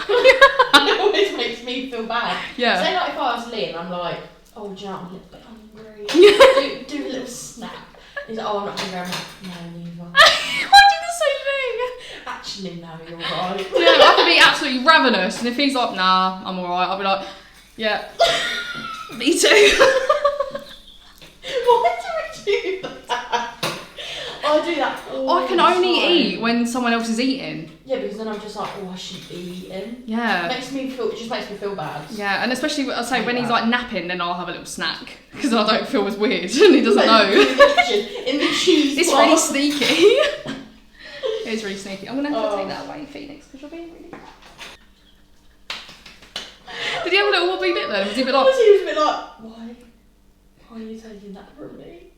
It always makes me feel bad. Yeah. Say like if I was Lee and I'm like, oh, do you know, I'm a little bit hungry. do a little snack. He's like, oh, I'm not hungry. I'm like, no, neither. I do the same thing. Actually, no, you're right. Yeah, I could be absolutely ravenous, and if he's like, nah, I'm alright, I'll be like, yeah, me too. Why do we do that? I do that all I can the only time. eat when someone else is eating. Yeah, because then I'm just like, oh, I shouldn't be eating. Yeah. It just makes me feel bad. Yeah, and especially, I'd say, when he's like napping, then I'll have a little snack, because I don't feel as weird, and he doesn't know. In the cheese It's box. really sneaky. It is really sneaky. I'm going to have to take that away, Phoenix, because you're being really... Did he have a little wobbly bit then? Was he a bit like... He was a bit like, why are you taking that from me?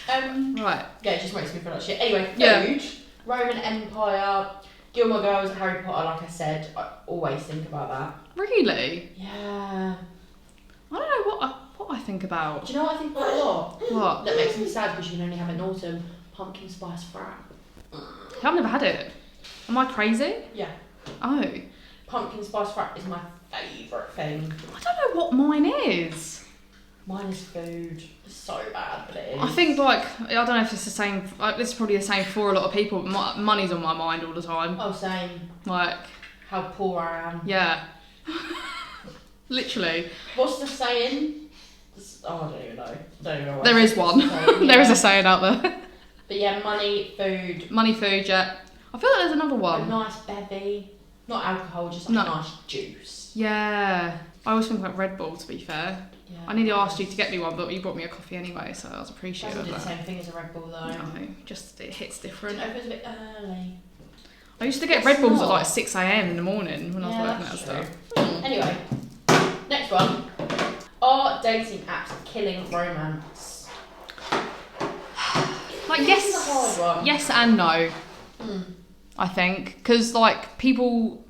Right. Yeah, it just makes me feel like shit. Anyway, food, Yeah. Roman Empire, Gilmore Girls, Harry Potter, like I said, I always think about that. Really? Yeah. I don't know what I think about. Do you know what I think about a lot? What? That makes me sad because you can only have it in autumn. Pumpkin spice frap. I've never had it. Am I crazy? Yeah. Oh. Pumpkin spice frap is my favourite thing. I don't know what mine is. Mine is food. It's so bad, but it is. I think, like, I don't know if it's the same. This is probably the same for a lot of people. But money's on my mind all the time. Oh, same. Like, how poor I am. Yeah. Literally. What's the saying? Oh, I don't even know. There is one. There is a saying out there. But yeah, money, food. Money, food, yeah. I feel like there's another one. A nice bevy. Not alcohol, just like a nice juice. Yeah. I always think about Red Bull, to be fair. Yeah, I nearly asked you to get me one, but you brought me a coffee anyway, so I was appreciative of that. of that. Doesn't do the same thing as a Red Bull though. No, just it hits different. I don't know if it was a bit early. I used to get Red Bulls at like 6 a.m. in the morning when I was working at stuff. Anyway, next one. Are dating apps killing romance? Like, this is a hard one. Yes and no. I think, because like people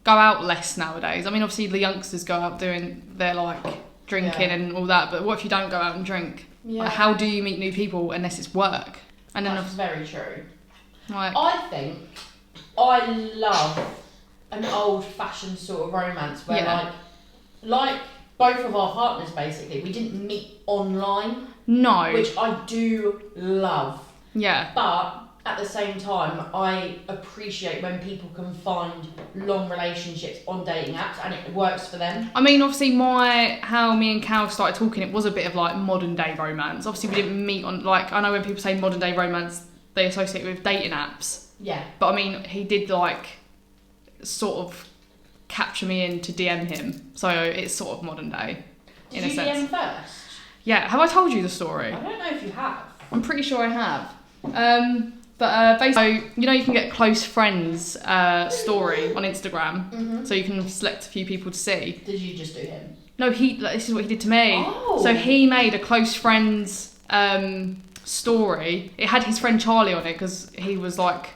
go out less nowadays. I mean, obviously the youngsters go out doing their like drinking and all that, but what if you don't go out and drink? Yeah. Like, how do you meet new people unless it's work? And then that's very true. Like, I think I love an old-fashioned sort of romance where like both of our partners basically, we didn't meet online. No. Which I do love. Yeah. But at the same time, I appreciate when people can find long relationships on dating apps and it works for them. I mean, obviously, how me and Cal started talking, it was a bit of like modern day romance. Obviously, we didn't meet on, like, I know when people say modern day romance, they associate it with dating apps. Yeah. But I mean, he did like sort of capture me in to DM him, so it's sort of modern day in a sense. Did you DM first? Yeah. Have I told you the story? I don't know if you have. I'm pretty sure I have. But basically, you know, you can get close friends story on Instagram, so you can select a few people to see. Did you just do him? No, this is what he did to me. Oh. So he made a close friends story. It had his friend Charlie on it because he was like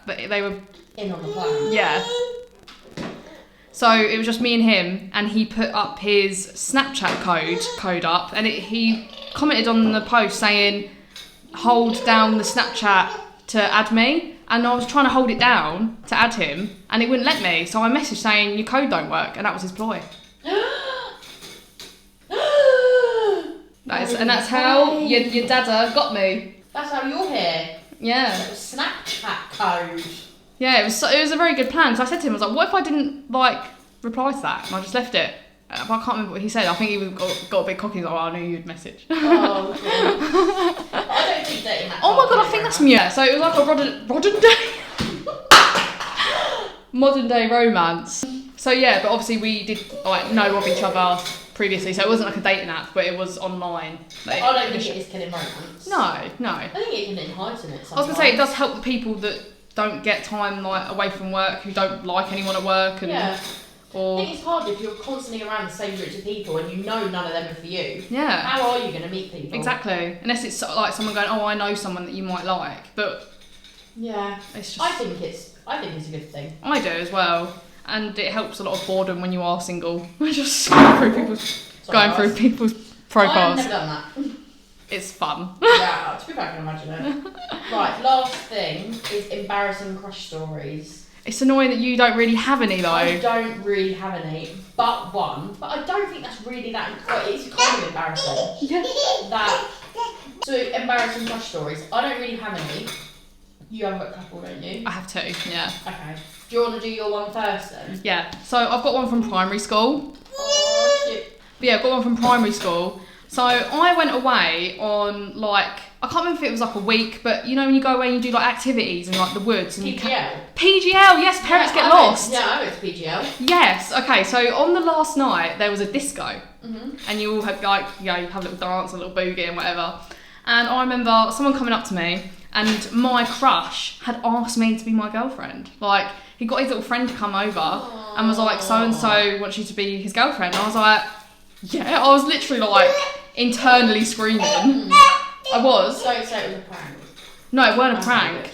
they were in on the plan. Yeah. So it was just me and him, and he put up his Snapchat code up, and he commented on the post saying, "Hold down the Snapchat to add me," and I was trying to hold it down to add him, and it wouldn't let me. So I messaged saying, "Your code don't work," and that was his ploy. That's how your dada got me. That's how you're here. Yeah. It was Snapchat code. Yeah, it was a very good plan. So I said to him, I was like, "What if I didn't like reply to that?" And I just left it. But I can't remember what he said. I think he got a bit cocky. He's like, "Oh, I knew you'd message." Oh, cool. I don't think dating apps. Oh my god, I think that's me. So it was like a modern day romance. So yeah, but obviously we did like know of each other previously, so it wasn't like a dating app, but it was online. Like, I don't think it is killing romance. No. I think it can enhance it sometimes. I was gonna say it does help the people that don't get time like away from work, who don't like anyone at work, and I think it's hard if you're constantly around the same groups of people and you know none of them are for you. Yeah. How are you going to meet people? Exactly. Unless it's like someone going, "Oh, I know someone that you might like," but yeah, it's just. I think it's a good thing. I do as well, and it helps a lot of boredom when you are single. Just going through people's profiles. I've never done that. It's fun. Yeah, to be fair, I can imagine it. Right, last thing is embarrassing crush stories. It's annoying that you don't really have any though. I don't really have any, but one. But I don't think that's really that. It's kind of embarrassing. Yeah. So embarrassing crush stories. I don't really have any. You have a couple, don't you? I have two. Yeah. Okay. Do you want to do your one first then? Yeah. So I've got one from primary school. Oh, cute. But yeah, I've got one from primary school. So I went away on like, I can't remember if it was like a week, but you know when you go away and you do like activities in like the woods and PGL. PGL, yes, parents get lost. I went to PGL. Yes, okay, so on the last night there was a disco, and you all had like, you have a little dance, a little boogie and whatever. And I remember someone coming up to me, and my crush had asked me to be my girlfriend. Like, he got his little friend to come over and was like, "So and so wants you to be his girlfriend." And I was like, yeah, I was literally like internally screaming. I was. Don't say it was a prank. No, it weren't a prank.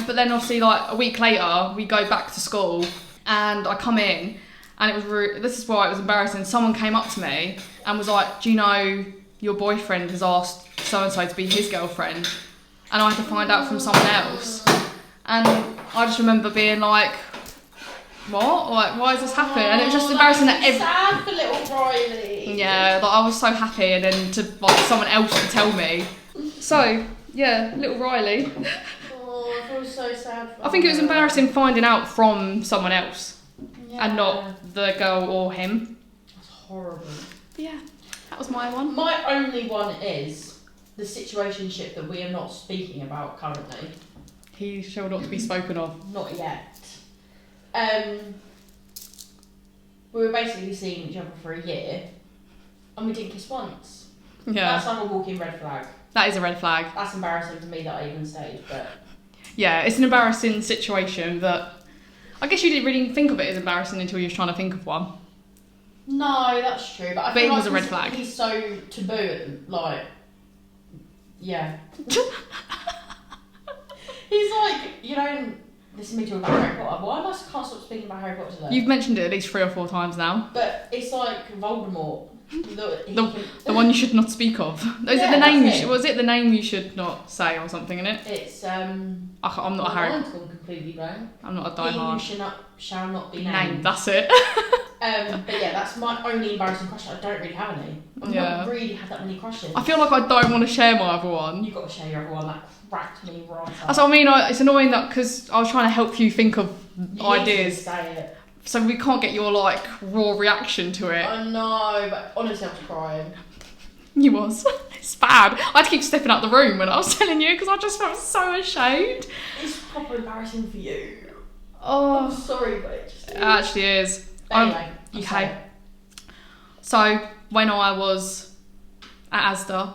But then obviously like a week later, we go back to school and I come in and it was this is why it was embarrassing. Someone came up to me and was like, "Do you know your boyfriend has asked so-and-so to be his girlfriend?" And I had to find out from someone else. And I just remember being like, "What? Like, why has this happened?" And it was just embarrassing that sad for little Riley. Yeah, like I was so happy, and then to like someone else to tell me. So yeah, little Riley. Oh, I feel so sad for I think it was her. embarrassing finding out from someone else Yeah. and not the girl or him. That's horrible. But yeah, that was my one. My only one is the situationship that we are not speaking about currently. He shall not be spoken of. Not yet. We were basically seeing each other for a year, and we didn't kiss once. Yeah, That's like a walking red flag. that is a red flag. That's embarrassing for me that I even stayed, but... Yeah, it's an embarrassing situation that I guess you didn't really think of it as embarrassing until you were trying to think of one. No, that's true, but I But feel it like was a red flag. He's so taboo, like... Yeah. He's like, you know... This is me talking about Harry Potter. Why am I can't stop speaking about Harry Potter today? You've mentioned it at least 3 or 4 times now. But it's like Voldemort. The one you should not speak of. Is Yeah, it the name? that's it. Was it the name you should not say or something in it? It's I'm not a my Harry. mind's gone completely blank. I'm not a He who diehard. shall not be Name. named. That's it. But yeah, that's my only embarrassing crush. I don't really have any. I've not really had that many crushes. I feel like I don't want to share my other one. You've got to share your other one. That cracked me right up. That's what I mean. It's annoying that because I was trying to help you think of You ideas, need to say it. so we can't get your like raw reaction to it. I know, but honestly, I was crying. You was. It's bad. I had to keep stepping out the room when I was telling you because I just felt so ashamed. It's proper embarrassing for you. Oh, I'm sorry, but it just it actually is. But anyway, you say Okay. it. So when I was at Asda,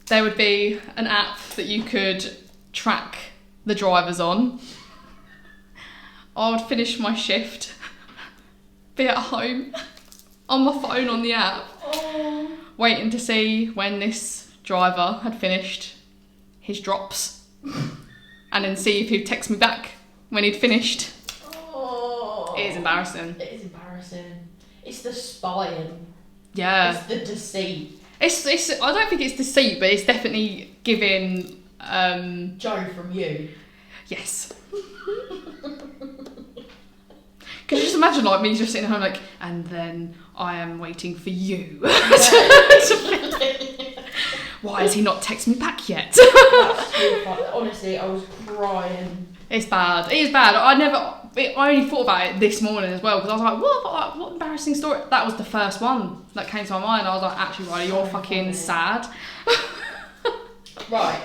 there would be an app that you could track the drivers on. I would finish my shift, be at home, on my phone on the app, Oh. waiting to see when this driver had finished his drops, and then see if he'd text me back when he'd finished. Oh. It is embarrassing. It is embarrassing. It's the spying. Yeah. It's the deceit. It's I don't think it's deceit, but it's definitely giving Joe from you. yes. Could you just imagine like me just sitting home like, and then I am waiting for you. Why has he not texted me back yet? That's too funny. Honestly, I was crying. It's bad. It is bad. I only thought about it this morning as well because I was like, what embarrassing story? That was the first one that came to my mind. I was like, actually, Riley, you're fucking sad. Right.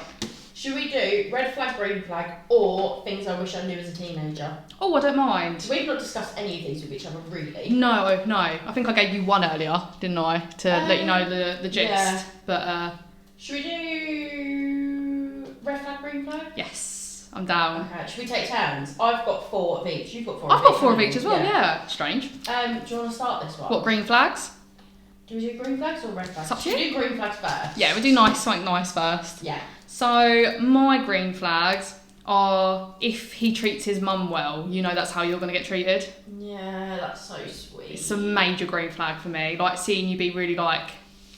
Should we do red flag, green flag, or things I wish I knew as a teenager? Oh, I don't mind. We've not discussed any of these with each other, really. No. I think I gave you one earlier, didn't I? To let you know the gist. Yeah. But Should we do red flag, green flag? yes, I'm down. Okay. Should we take turns? I've got 4 of each. You've got 4 of I've each. got 4 of haven't each you? as well, yeah. Strange. Do you want to start this one? What, green flags? Do we do green flags or red flags? It's up to Should we you. do green flags first? Yeah, we do something nice first. Yeah. So, my green flags are if he treats his mum well, you know that's how you're going to get treated. Yeah, that's so sweet. It's a major green flag for me. Like, seeing you be really, like,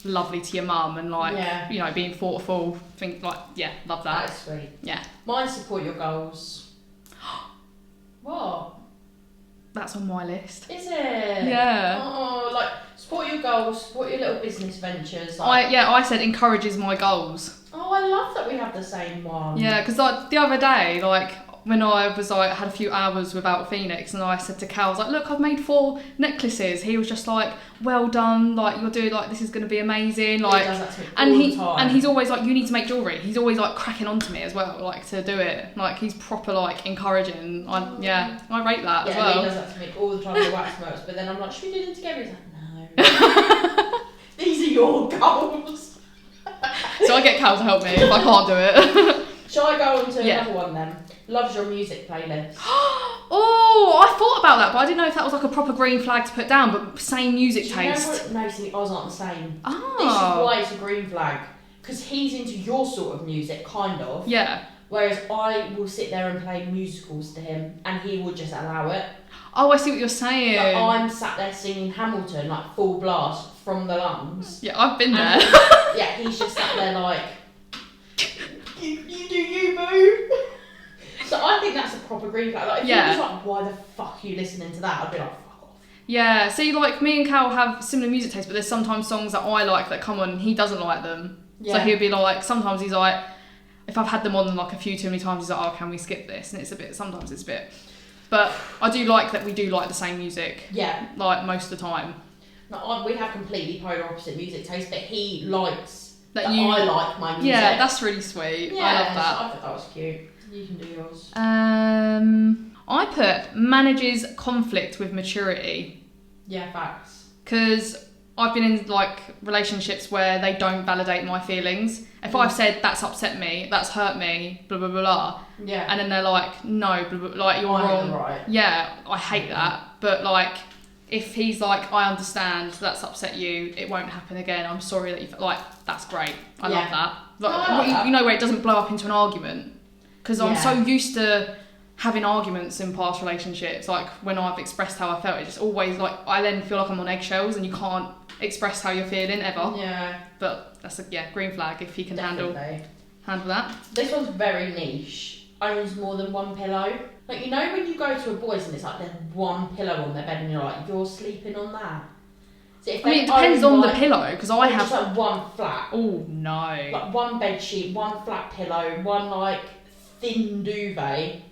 lovely to your mum and, like, Yeah. you know, being thoughtful. Think, like, yeah, love that. That is sweet. Yeah. Mine support your goals. What? That's on my list. Is it? Yeah. Oh, like, support your goals, support your little business ventures. Like, I said encourages my goals. oh, I love that we have the same one. Yeah, because like the other day, like when I was like had a few hours without Phoenix, and I said to Cal, I was like, look, I've made 4 necklaces. He was just like, well done, like you're doing like this is gonna be amazing, like. He does that to me And all he the time. and he's always like, you need to make jewellery. He's always like cracking on to me as well, like to do it. Like he's proper like encouraging. I rate that as well. He does that to me all the time with wax melts, but then I'm like, should we do them together? He's like, no. These are your goals. So I get Cal to help me if I can't do it. Shall I go on to Yeah. another one then? Loves your music playlist. Oh, I thought about that, but I didn't know if that was like a proper green flag to put down, but same music Do you know taste. what? No, see, I was not the same. Oh. This is why it's a green flag. Because he's into your sort of music, kind of. Yeah. Whereas I will sit there and play musicals to him, and he will just allow it. Oh, I see what you're saying. Like, I'm sat there singing Hamilton, like full blast from the lungs. Yeah, I've been there. And yeah, he's just sat there like, you do you, boo. So I think that's a proper green flag. Like, if he was like, why the fuck are you listening to that? I'd be like, fuck off. Yeah, see, like, me and Cal have similar music tastes, but there's sometimes songs that I like that come on and he doesn't like them. Yeah. So he'll be like, sometimes he's like, if I've had them on like a few too many times, he's like, oh, can we skip this? And sometimes it's a bit. But I do like that we do like the same music. Yeah. Like, most of the time. No, we have completely polar opposite music tastes, but he likes that I like my music. Yeah, that's really sweet. Yeah, I love that. I thought that was cute. You can do yours. I put manages conflict with maturity. Yeah, facts. Because I've been in like relationships where they don't validate my feelings. If I've said that's upset me, that's hurt me, blah blah blah blah, yeah, and then they're like, no, blah, blah, like you're wrong. Right. Yeah, I hate that. But like, if he's like, I understand that's upset you, it won't happen again. I'm sorry that you like. That's great. I love that. Like, you know, where it doesn't blow up into an argument. Because I'm so used to having arguments in past relationships. Like when I've expressed how I felt, it just always like I then feel like I'm on eggshells and you can't express how you're feeling ever. Yeah. But that's a green flag if he can handle that. This one's very niche. Owns more than one pillow. Like, you know when you go to a boys and it's like there's one pillow on their bed and you're like, you're sleeping on that. So if it depends on the pillow, because I have just like one flat. Oh no. Like one bed sheet, one flat pillow, one like thin duvet.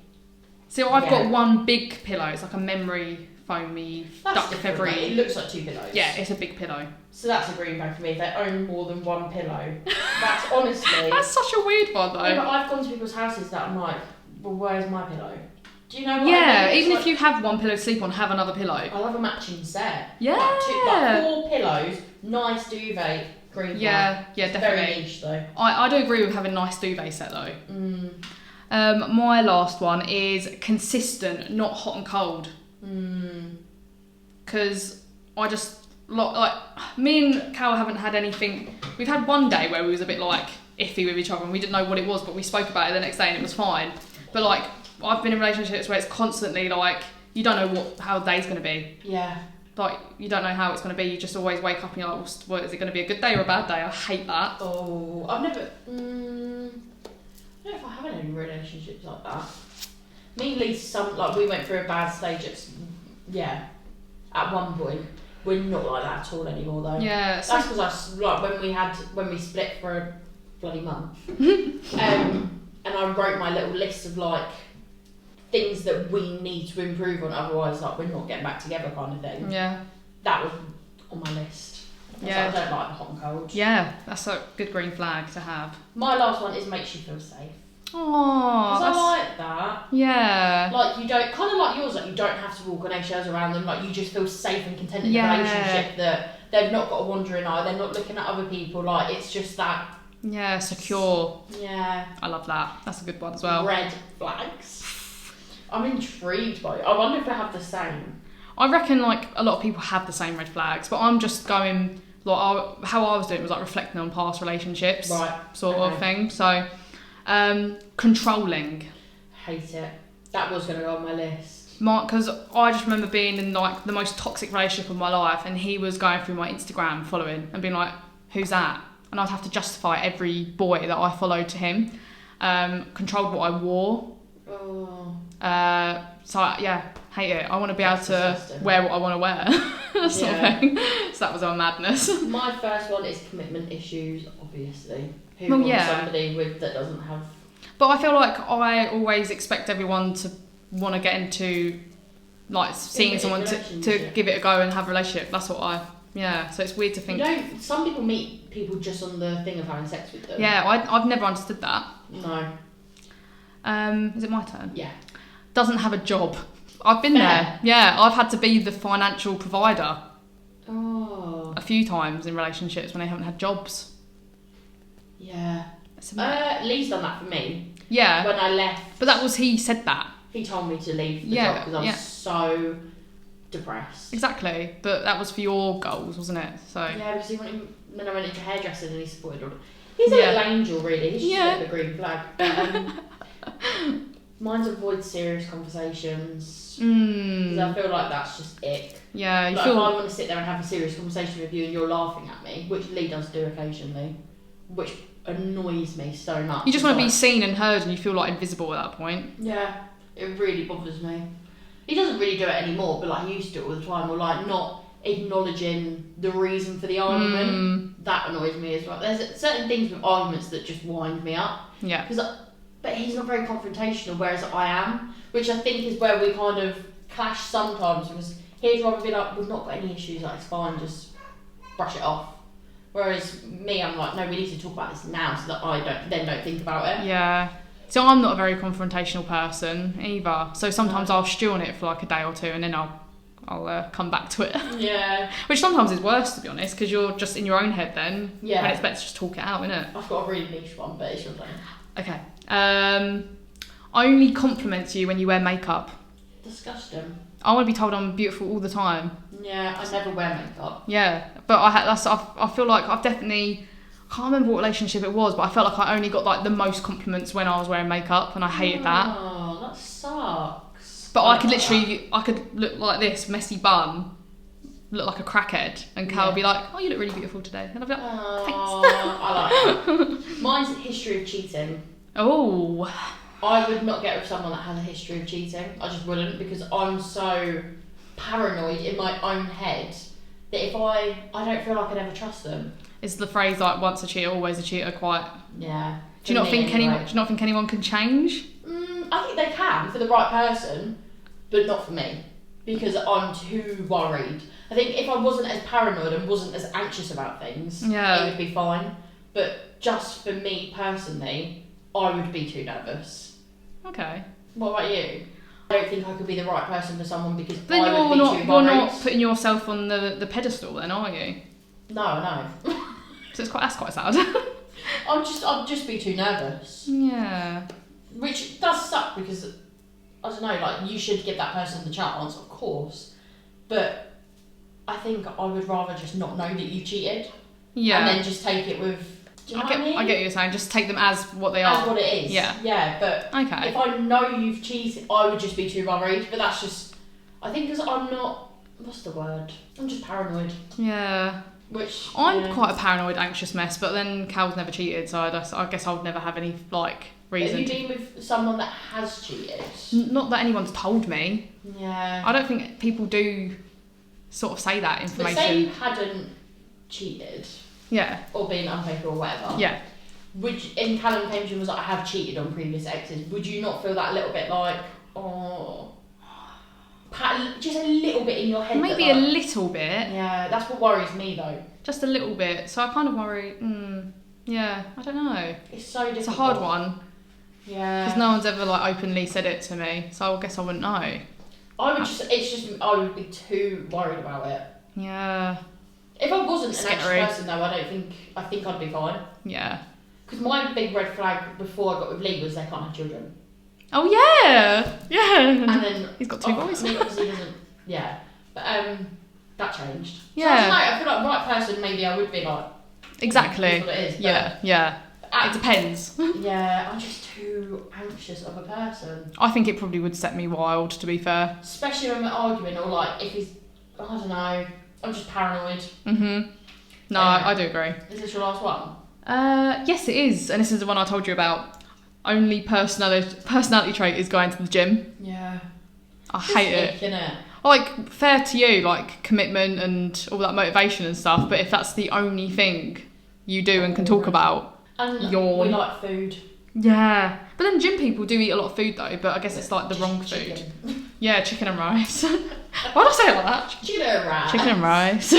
So I've got one big pillow. It's like a memory foamy duck feathery. It looks like two pillows. Yeah, it's a big pillow. So that's a green flag for me. If they own more than one pillow, that's honestly. That's such a weird one though. Yeah, but I've gone to people's houses that I'm like, well, where's my pillow? Do you know what I mean? Even if you have one pillow to sleep on, have another pillow. I love a matching set. Yeah. Like 4 pillows, nice duvet, green flag. Yeah, definitely. Very niche though. I do agree with having a nice duvet set though. My last one is consistent, not hot and cold. Because I just like me and Cal haven't had anything. We've had one day where we was a bit like iffy with each other and we didn't know what it was, but we spoke about it the next day and it was fine. But like I've been in relationships where it's constantly like you don't know how the day's gonna be. Yeah. Like you don't know how it's gonna be. You just always wake up and you're like, well, is it gonna be a good day or a bad day? I hate that. Oh, I've never. I don't know if I have any relationships like that. Me and Lee, we went through a bad stage at one point. We're not like that at all anymore though. Yeah. That's because when we split for a bloody month. And I wrote my little list of like things that we need to improve on, otherwise like we're not getting back together kind of thing. Yeah. That was on my list. Yeah. I don't like the hot and cold. Yeah, that's a good green flag to have. My last one is makes you feel safe. Oh, because I like that. Yeah. Like you don't, kind of like yours, like you don't have to walk on eggshells around them. Like you just feel safe and content in the relationship that they've not got a wandering eye. They're not looking at other people. Like it's just that. Yeah, secure. Yeah. I love that. That's a good one as well. Red flags. I'm intrigued by it. I wonder if I have the same. I reckon like a lot of people have the same red flags, but I'm just going like how I was doing was like reflecting on past relationships, sort of thing. So, controlling. Hate it. That was going to go on my list. Because I just remember being in like the most toxic relationship of my life, and he was going through my Instagram following and being like, "Who's that?" And I'd have to justify every boy that I followed to him. Controlled what I wore. Oh. Hate it. I want to be able to wear what I want to wear. Sort of thing. So that was our madness. My first one is commitment issues, obviously. Who wants somebody that doesn't have... But I feel like I always expect everyone to want to get into like seeing someone to give it a go and have a relationship. That's what so it's weird to think. Some people meet people just on the thing of having sex with them. Yeah, I've never understood that. No. Is it my turn? Yeah. Doesn't have a job. I've been there. Yeah, I've had to be the financial provider. Oh. A few times in relationships when they haven't had jobs. Yeah. Lee's done that for me. Yeah. When I left. But he said that. He told me to leave the job because I was so depressed. Exactly. But that was for your goals, wasn't it? So. Yeah, because when I went into hairdressing and he supported all. He's a little angel, really. He's just a green flag. Mine's avoid serious conversations. Because I feel like that's just ick. Yeah, if I want to sit there and have a serious conversation with you and you're laughing at me, which Lee does do occasionally, which annoys me so much. You just want to be seen and heard and you feel like invisible at that point. Yeah, it really bothers me. He doesn't really do it anymore, but like he used to do it all the time, or like not acknowledging the reason for the argument. That annoys me as well. There's certain things with arguments that just wind me up. Yeah. But he's not very confrontational, whereas I am, which I think is where we kind of clash sometimes, because he'd rather be like, we've not got any issues, like it's fine, just brush it off. Whereas me, I'm like, no, we need to talk about this now so that I don't think about it. Yeah. So I'm not a very confrontational person either. So sometimes I'll stew on it for like a day or two and then I'll come back to it. Yeah. Which sometimes is worse, to be honest, because you're just in your own head then. Yeah. And it's better to just talk it out, isn't it? I've got a really niche one, but it's your turn. Okay. Only compliments you when you wear makeup. Disgusting. I want to be told I'm beautiful all the time. Yeah, I never wear makeup. Yeah, but I feel like I've definitely, I can't remember what relationship it was, but I felt like I only got like the most compliments when I was wearing makeup, and I hated that. Oh, that sucks. But I could look like this messy bun, look like a crackhead, and Cal would be like, "Oh, you look really beautiful today," and I'd be like, "Thanks." I like that. Mine's a history of cheating. Oh. I would not get with someone that has a history of cheating. I just wouldn't, because I'm so paranoid in my own head that if I don't feel like I'd ever trust them. Is the phrase like once a cheater, always a cheater quite? Yeah. Do you not think anyone can change? I think they can for the right person, but not for me, because I'm too worried. I think if I wasn't as paranoid and wasn't as anxious about things, it would be fine. But just for me personally, I would be too nervous. Okay. What about you? I don't think I could be the right person for someone because then I would be too worried. You're not putting yourself on the pedestal then, are you? No. So that's quite sad. I'd just be too nervous. Yeah. Which does suck because, I don't know, like, you should give that person the chance, of course. But I think I would rather just not know that you cheated. Yeah. And then just take it with... Do you know what I mean? I get what you're saying. Just take them as what they are. As what it is. Yeah. Yeah, but if I know you've cheated, I would just be too worried. But that's just... I think because I'm not... What's the word? I'm just paranoid. Yeah. Which... I'm quite a paranoid, anxious mess, but then Cal's never cheated, so I guess I would never have any, like, reason. Have you been with someone that has cheated? Not that anyone's told me. Yeah. I don't think people do sort of say that information. But say you hadn't cheated... Yeah. Or being unfaithful or whatever. Yeah. Which in Callum came to you and was like, I have cheated on previous exes. Would you not feel that a little bit like, oh, just a little bit in your head? Maybe a little bit. Yeah, that's what worries me though. Just a little bit. So I kind of worry. Yeah, I don't know. It's so difficult. It's a hard one. Yeah. Because no one's ever like openly said it to me, so I guess I wouldn't know. I would be too worried about it. Yeah. If I wasn't an anxious person though, I think I'd be fine. Yeah. Because my big red flag before I got with Lee was they can't have children. Oh yeah! Yeah. And then... He's got 2 boys. I mean, obviously he doesn't... Yeah. But that changed. Yeah. So I don't know, I feel like right person, maybe I would be like... Exactly. That's what it is. Yeah. It depends. Yeah, I'm just too anxious of a person. I think it probably would set me wild, to be fair. Especially when we're arguing or like if he's... I don't know... I'm just paranoid. No, I do agree. Is this your last one? Yes, it is. And this is the one I told you about. Only personality trait is going to the gym. Yeah. I hate it. Innit? Like, fair to you, like, commitment and all that motivation and stuff, but if that's the only thing you do and can talk about, and yawn. We like food. Yeah. But then gym people do eat a lot of food, though, but I guess it's, like, the wrong food. Chicken. Yeah, chicken and rice. Why did I say it like that? Chicken and rice. Chicken and rice.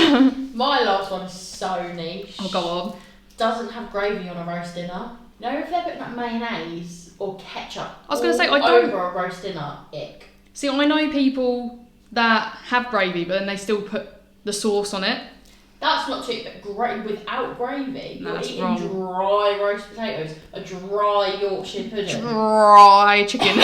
My last one is so niche. Oh, go on. Doesn't have gravy on a roast dinner. You know, if they're putting like mayonnaise or ketchup I was going to say, I don't... over a roast dinner, ick. See, I know people that have gravy, but then they still put the sauce on it. That's not too... But without gravy, No, you're eating wrong. dry roast potatoes, a dry Yorkshire pudding. Dry chicken.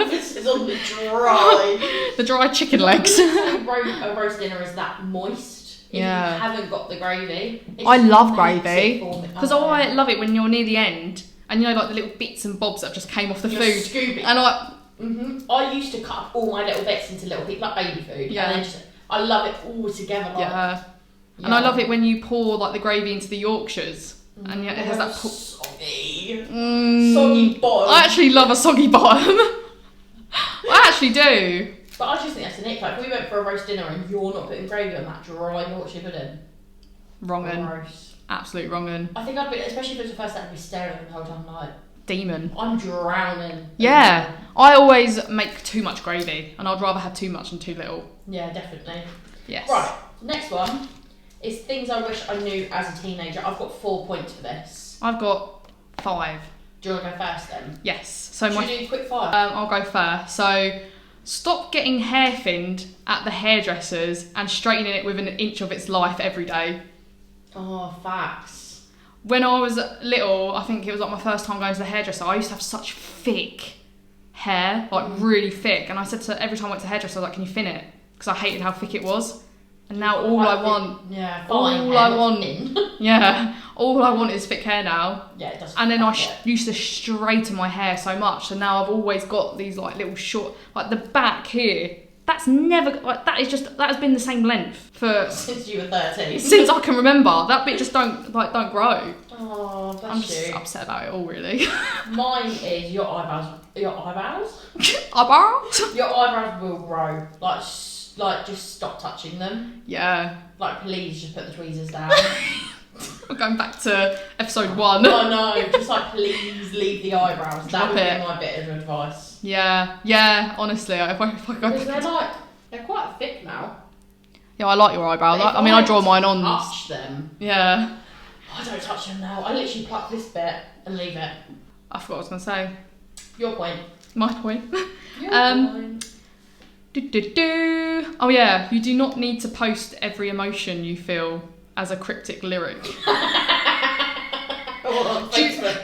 This is on the dry. The dry chicken legs. A roast dinner is that moist. If you haven't got the gravy. I love gravy. Because I love it when you're near the end and you know, like the little bits and bobs that just came off the food. Scooping. And I used to cut up all my little bits into little bits, like baby food. Yeah. And then I love it all together. Like, yeah. And I love it when you pour like the gravy into the Yorkshires. And it has that soggy. Soggy bottom. I actually love a soggy bottom. I actually do. But I just think that's an ick. Like, if we went for a roast dinner and you're not putting gravy on that dry Yorkshire pudding. Wrongin'. Gross. Absolute wrongin'. I think I'd be, especially if it was the first time, I'd be staring at them the whole time like... Demon. I'm drowning. Yeah. I always make too much gravy and I'd rather have too much than too little. Yeah, definitely. Yes. Right, next one is things I wish I knew as a teenager. I've got 4 points for this. I've got 5. Do you want to go first then? Yes. So Should we do quick fire? I'll go first. So stop getting hair thinned at the hairdressers and straightening it within an inch of its life every day. Oh, facts. When I was little, I think it was like my first time going to the hairdresser, I used to have such thick hair, like really thick. And I said to every time I went to the hairdresser, I was like, can you thin it? Because I hated how thick it was. And now all I want is thick hair now. Yeah, it does. And then I used to straighten my hair so much, so now I've always got these like little short, like the back here. That's never like that has been the same length for since you were 13. Since I can remember. That bit just don't grow. Oh, bless I'm just upset about it all, really. Mine is your eyebrows. Your eyebrows? Eyebrows? Your eyebrows will grow. Like just stop touching them. Yeah. Like, please just put the tweezers down. We're going back to episode 1. I know. Just like, please leave the eyebrows. That would be my bit of advice. Yeah. Honestly, if I go because they're quite thick now. Yeah, I like your eyebrows. I draw mine on. Touch them. Yeah. I don't touch them now. I literally pluck this bit and leave it. I forgot what I was gonna say. Your point. My point. Your point. Oh yeah, you do not need to post every emotion you feel as a cryptic lyric. On Facebook.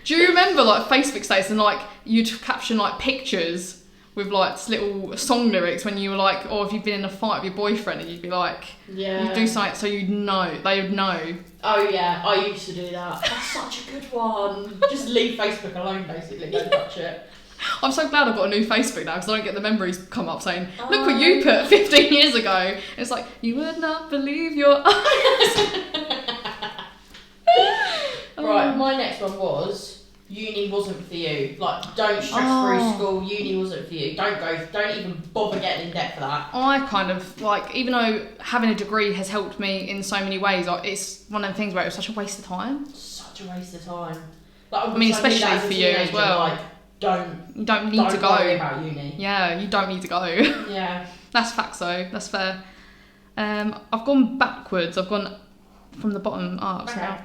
Do you remember like Facebook status and like you'd caption like pictures with like little song lyrics when you were like, or if you've been in a fight with your boyfriend and you'd be like, you'd do something so you'd know, they would know. Oh yeah, I used to do that. That's such a good one. Just leave Facebook alone basically, don't touch it. I'm so glad I've got a new Facebook now because I don't get the memories come up saying, look what you put 15 years ago. It's like, you would not believe your eyes. Right, my next one was, uni wasn't for you. Like, don't stress through school, uni wasn't for you. Don't even bother getting in debt for that. I kind of, like, even though having a degree has helped me in so many ways, it's one of them things where it was such a waste of time. Such a waste of time. Like, I mean, especially for you as well. Like, you don't need to go. Worry about uni. Yeah, you don't need to go. Yeah. That's facts though, that's fair. I've gone backwards, I've gone from the bottom up. Okay.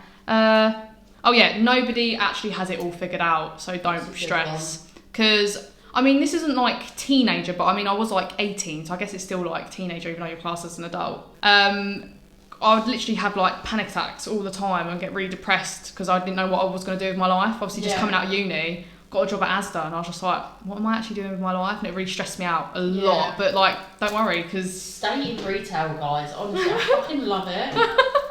Oh yeah, nobody actually has it all figured out, so don't stress. Because, I mean, this isn't like teenager, but I mean, I was like 18, so I guess it's still like teenager even though you're classed as an adult. I would literally have like panic attacks all the time and get really depressed because I didn't know what I was going to do with my life. Obviously just coming out of uni, got a job at Asda and I was just like, what am I actually doing with my life? And it really stressed me out a lot. But like, don't worry, because stay in retail, guys. Honestly, I fucking love it.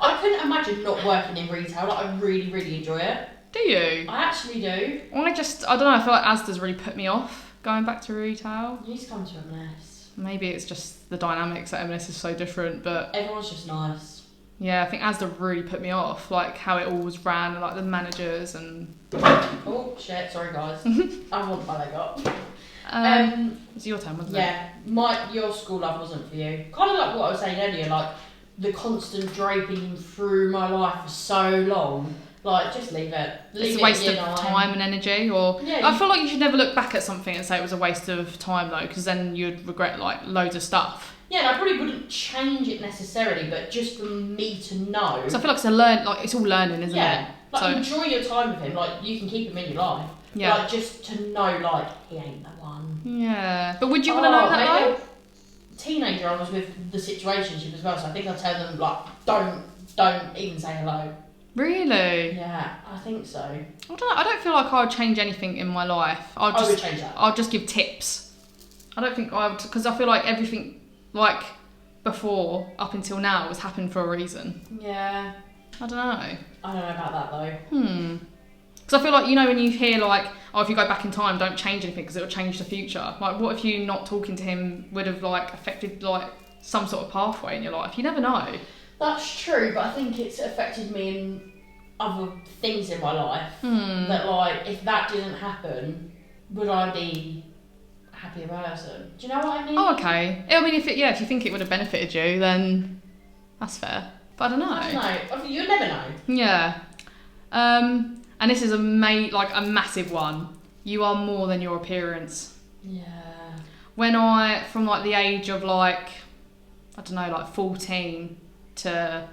I couldn't imagine not working in retail. Like, I really, really enjoy it. Do you? I actually do. I don't know, I feel like Asda's really put me off going back to retail. You need to come to M&S. Maybe it's just the dynamics at M&S is so different, but everyone's just nice. Yeah, I think Asda really put me off, like how it all was ran, and like the managers and. Oh shit! Sorry guys, I want my leg up. It's your turn, wasn't it? Yeah, your school life wasn't for you. Kind of like what I was saying earlier, like the constant draping through my life for so long. Like, just leave it. It's a waste of time and energy. Or I feel like you should never look back at something and say it was a waste of time though, because then you'd regret like loads of stuff. Yeah, and I probably wouldn't change it necessarily, but just for me to know. So I feel like it's all learning, isn't it? Yeah, like enjoy your time with him. Like, you can keep him in your life. Yeah. Like, just to know, like, he ain't the one. Yeah, but would you want to know that though? Teenager, I was with the situationship as well, so I think I'll tell them like, don't even say hello. Really? Yeah, I think so. I don't know. I don't feel like I would change anything in my life. I would change that. I'll just give tips. I don't think I would, because I feel like everything like before up until now has happened for a reason. Yeah. I don't know. I don't know about that though. Because I feel like, you know, when you hear like, oh, if you go back in time, don't change anything because it will change the future. Like, what if you not talking to him would have like affected like some sort of pathway in your life? You never know. That's true, but I think it's affected me in other things in my life. That like, if that didn't happen, would I be happier person. Do you know what I mean? Oh, okay. I mean, if you think it would have benefited you, then that's fair. But I don't know. I don't know. You'll never know. Yeah. And this is a massive one. You are more than your appearance. Yeah. When from like the age of like, I don't know, like 14 to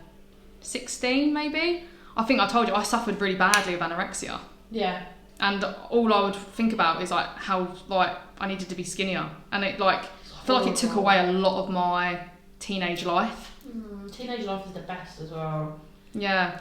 16 maybe, I think I told you I suffered really badly with anorexia. Yeah. And all I would think about is like how like I needed to be skinnier, and it like I feel like it took away a lot of my teenage life. Teenage life is the best as well. Yeah,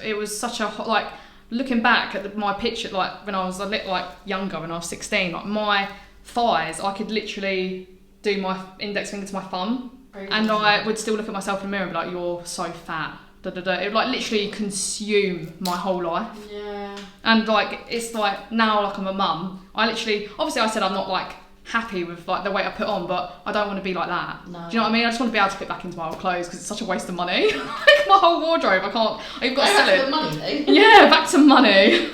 it was such a like looking back at my picture like when I was a little like younger, when I was 16, like my thighs, I could literally do my index finger to my thumb, and I would still look at myself in the mirror and be like, "You're so fat." It would like literally consume my whole life. Yeah. And like it's like now like I'm a mum, I literally obviously I said I'm not like happy with like the weight I put on, but I don't want to be like that. No. Do you know what I mean? I just want to be able to fit back into my old clothes because it's such a waste of money. Like my whole wardrobe, I've got to sell it. Back to the money thing. Yeah, back to money.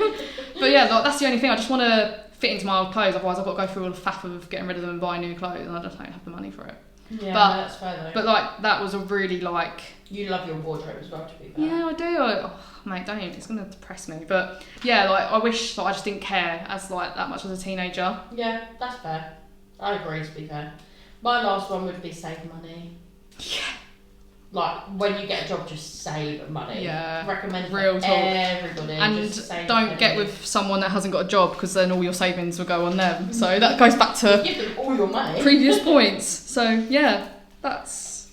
But yeah, like, that's the only thing. I just want to fit into my old clothes. Otherwise, I've got to go through all the faff of getting rid of them and buying new clothes, and I just don't have the money for it. Yeah, that's fair though. But like that was a really like. You love your wardrobe as well, to be fair. Yeah, I do. Mate, don't even. It's gonna depress me. But yeah, like I wish that I just didn't care as like that much as a teenager. Yeah, that's fair. I agree, to be fair. My last one would be save money. Yeah. Like when you get a job, just save money. Yeah. Recommend Real for talk. everybody. And just save don't money. get with someone that hasn't got a job because then all your savings will go on them. So that goes back to give them all your money. previous points. So yeah, that's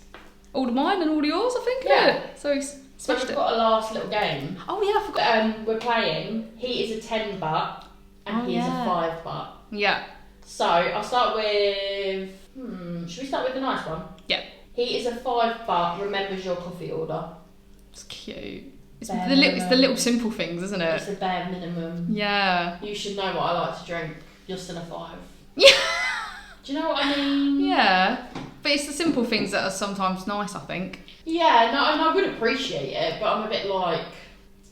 all of mine and all of yours, I think. Yeah. So So we've got a last little game. Oh yeah, I forgot. We're playing. He is a 10 butt and he is a 5 butt. Yeah. So I'll start with. Should we start with the nice one? Yeah. He is a 5 butt. Remembers your coffee order. It's cute. It's Bare it's the little simple things, isn't it? It's the bare minimum. Yeah. You should know what I like to drink. You're still a 5. Yeah. Do you know what I mean? Yeah. But it's the simple things that are sometimes nice, I think. Yeah, no, and I would appreciate it, but I'm a bit like,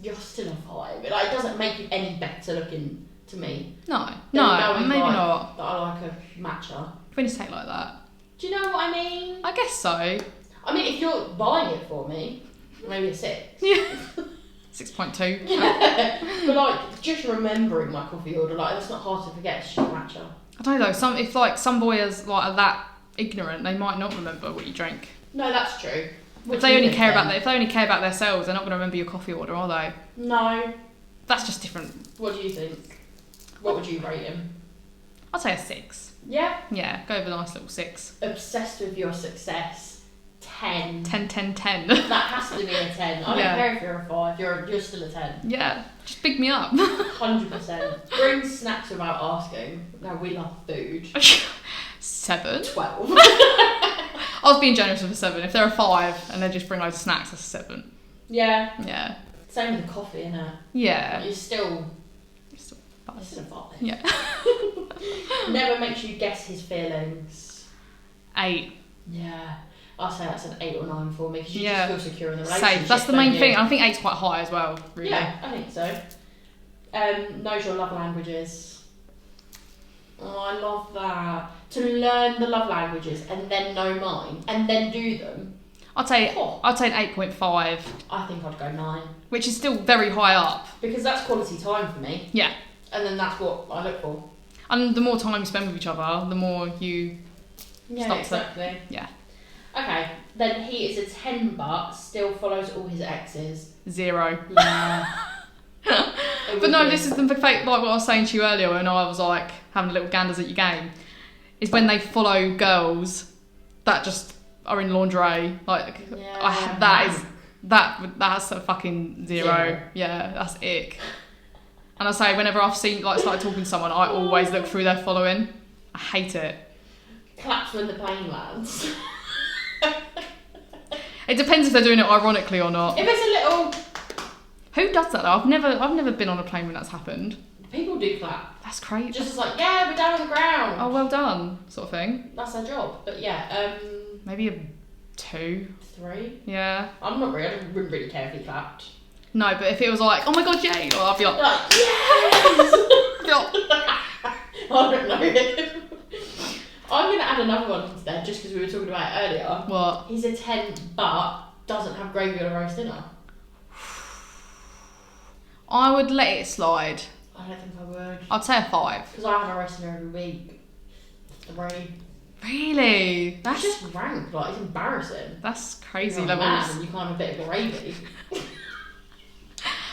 you're still a 5. Like, it doesn't make you any better looking to me. No, than no, knowing, maybe like, not. That I like a matcha. When you say it like that. Do you know what I mean? I guess so. I mean, if you're buying it for me, maybe a 6. Yeah. 6.2. Yeah. But like, just remembering my coffee order, like, that's not hard to forget, it's just a matcha. I don't know, if like some boys like are that ignorant, they might not remember what you drink. No, that's true. If they only care about themselves, they're not going to remember your coffee order, are they? No. That's just different. What do you think? What would you rate him? I'd say a 6. Yeah. Yeah, go with a nice little 6. Obsessed with your success. 10. 10, 10, 10. That has to be a 10. I don't care if you're a 5. You're still a 10. Yeah, just big me up. 100%. Bring snacks without asking. No, we love food. 7. 12. I was being generous with a 7. If they're a 5 and they just bring loads of snacks, that's a 7. Yeah. Yeah. Same with the coffee, innit? Yeah. You're still a 5. Yeah. Never makes you guess his feelings. 8. Yeah. I'll say that's an 8 or 9 for me because you Yeah. just feel secure in the relationship. Safe. That's the main thing. I think 8's quite high as well, really. Yeah, I think so. Knows your love languages. Oh, I love that. To learn the love languages and then know mine and then do them. I'd say Oh. an 8.5, I think I'd go 9 which is still very high up. because that's quality time for me. Yeah. And then that's what I look for. And the more time you spend with each other, the more you Yeah, stop exactly. Yeah. Okay, then he is a 10 but still follows all his exes. 0. Yeah. But no, this is the fake, like what I was saying to you earlier when I was like having a little ganders at your game, is when they follow girls that just are in lingerie. Like, Yeah. that's a fucking 0. Yeah, that's ick. And I say, whenever I've started talking to someone, I always look through their following. I hate it. Claps when the plane lands. It depends if they're doing it ironically or not. If it's a little... Who does that though? I've never been on a plane when that's happened. People do clap. That's crazy. Just as like, yeah, we're down on the ground. Oh, well done, sort of thing. That's their job. But yeah, Maybe a 2. 3. Yeah. I'm not really, I wouldn't really care if he clapped. No, but if it was like, oh my god, yay, I'd be like, Like, yes! yeah. I don't know. I'm going to add another one into there just because we were talking about it earlier. What? He's a 10 but doesn't have gravy on a roast dinner. I would let it slide. I don't think I would. I'd say a 5. Because I have a roast dinner every week. 3. Really? That's just rank, like, it's embarrassing. That's crazy You're a levels. man and you can't have a bit of gravy.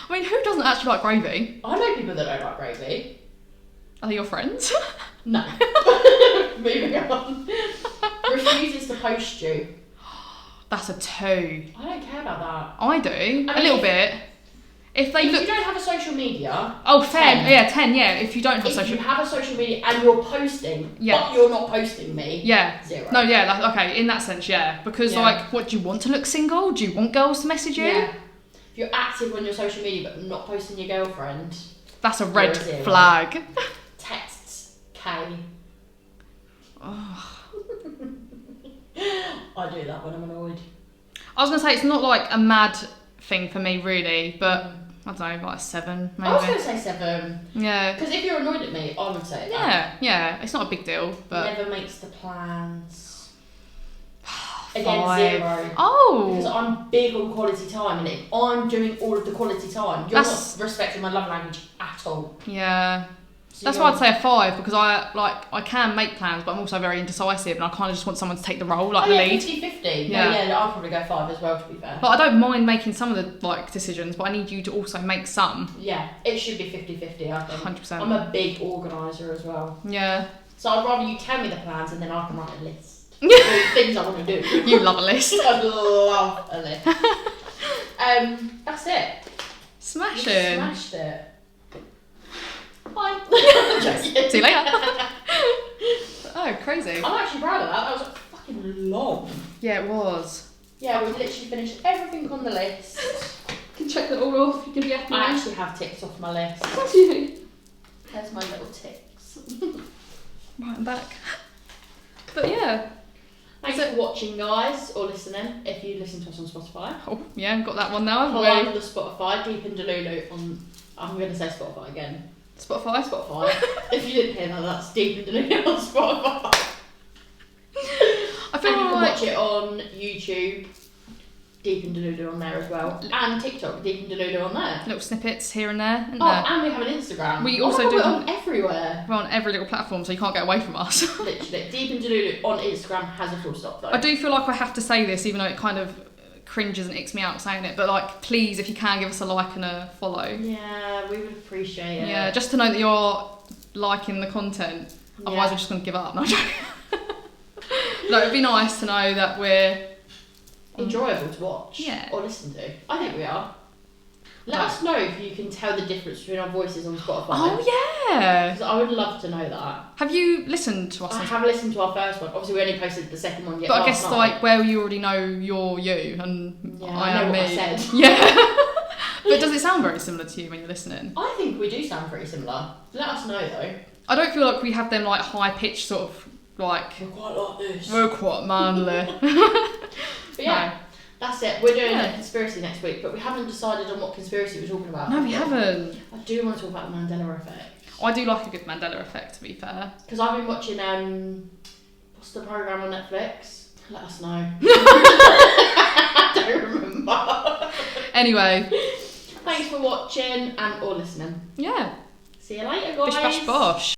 I mean, who doesn't actually like gravy? I know people that don't like gravy. Are they your friends? No. Moving on. Refuses to post you. That's a 2. I don't care about that. I do. A little bit. If you don't have a social media... Oh, fair. 10. Yeah, 10, yeah. If you don't have If you have a social media and you're posting, but you're not posting me... Yeah. 0. No, yeah, okay, in that sense, yeah. Because, like, what, do you want to look single? Do you want girls to message you? Yeah. If you're active on your social media but not posting your girlfriend... That's a red flag. Texts, K. Oh. I do that when I'm annoyed. I was going to say, it's not, like, a mad thing for me, really, but... I don't know, like a 7, maybe. I was going to say 7. Yeah. Because if you're annoyed at me, I would say that. Yeah, it's not a big deal, but... Never makes the plans. 5. Again, 0. Oh! Because I'm big on quality time, and if I'm doing all of the quality time, you're not respecting my love language at all. Yeah. So that's why I'd say a 5, because I can make plans, but I'm also very indecisive, and I kind of just want someone to take the role, like the lead. 50-50. Yeah, I'll probably go 5 as well, to be fair. But I don't mind making some of the like decisions, but I need you to also make some. Yeah, it should be 50-50, I think. 100%. I'm a big organiser as well. Yeah. So I'd rather you tell me the plans, and then I can write a list. Of things I want to do. You love a list. I love a list. That's it. Smashing. Smashed it. Bye. See you later. Oh, crazy. I'm actually proud of that. That was like fucking long. Yeah, it was. Yeah, we literally finished everything on the list. You can check that all off. You can be happy. I actually have ticks off my list. Have you? There's my little ticks. Right, I'm back. But yeah. Thanks for watching, guys, or listening, if you listen to us on Spotify. Oh, yeah, got that one now, haven't Follow we? the Spotify, Deep and Delulu on... I'm going to say Spotify again. Spotify? Spotify. If you didn't hear that, that's Deep and Delulu on Spotify. I feel and you can like... watch it on YouTube, Deep and Delulu on there as well. And TikTok, Deep and Delulu on there. Little snippets here and there, isn't Oh, there? and we have an Instagram. We also do... We're on everywhere. We're on every little platform, so you can't get away from us. Literally. Deep and Delulu on Instagram has a full stop, though. I do feel like I have to say this, even though it kind of cringes and icks me out saying it, but like, please, if you can, give us a like and a follow. Yeah, we would appreciate it. Yeah, just to know that you're liking the content. Otherwise, we're just going to give up. No, no, it'd be nice to know that we're enjoyable to watch. Yeah. Or listen to. I think we are. Let us know if you can tell the difference between our voices on Spotify. Oh, yeah. Because I would love to know that. Have you listened to us? I have listened to our first one. Obviously, we only posted the second one yet. But I guess, like, where you already know you're you and I know me. what I said. Yeah. But does it sound very similar to you when you're listening? I think we do sound pretty similar. Let us know, though. I don't feel like we have them, like, high-pitched sort of, like... We're quite like this. We're quite manly. But yeah. No. That's it. We're doing a conspiracy next week, but we haven't decided on what conspiracy we're talking about. No, we haven't. I do want to talk about the Mandela effect. I do like a good Mandela effect, to be fair. Because I've been watching, what's the programme on Netflix? Let us know. I don't remember. Anyway. Thanks for watching and or listening. Yeah. See you later, guys. Bish bash bosh.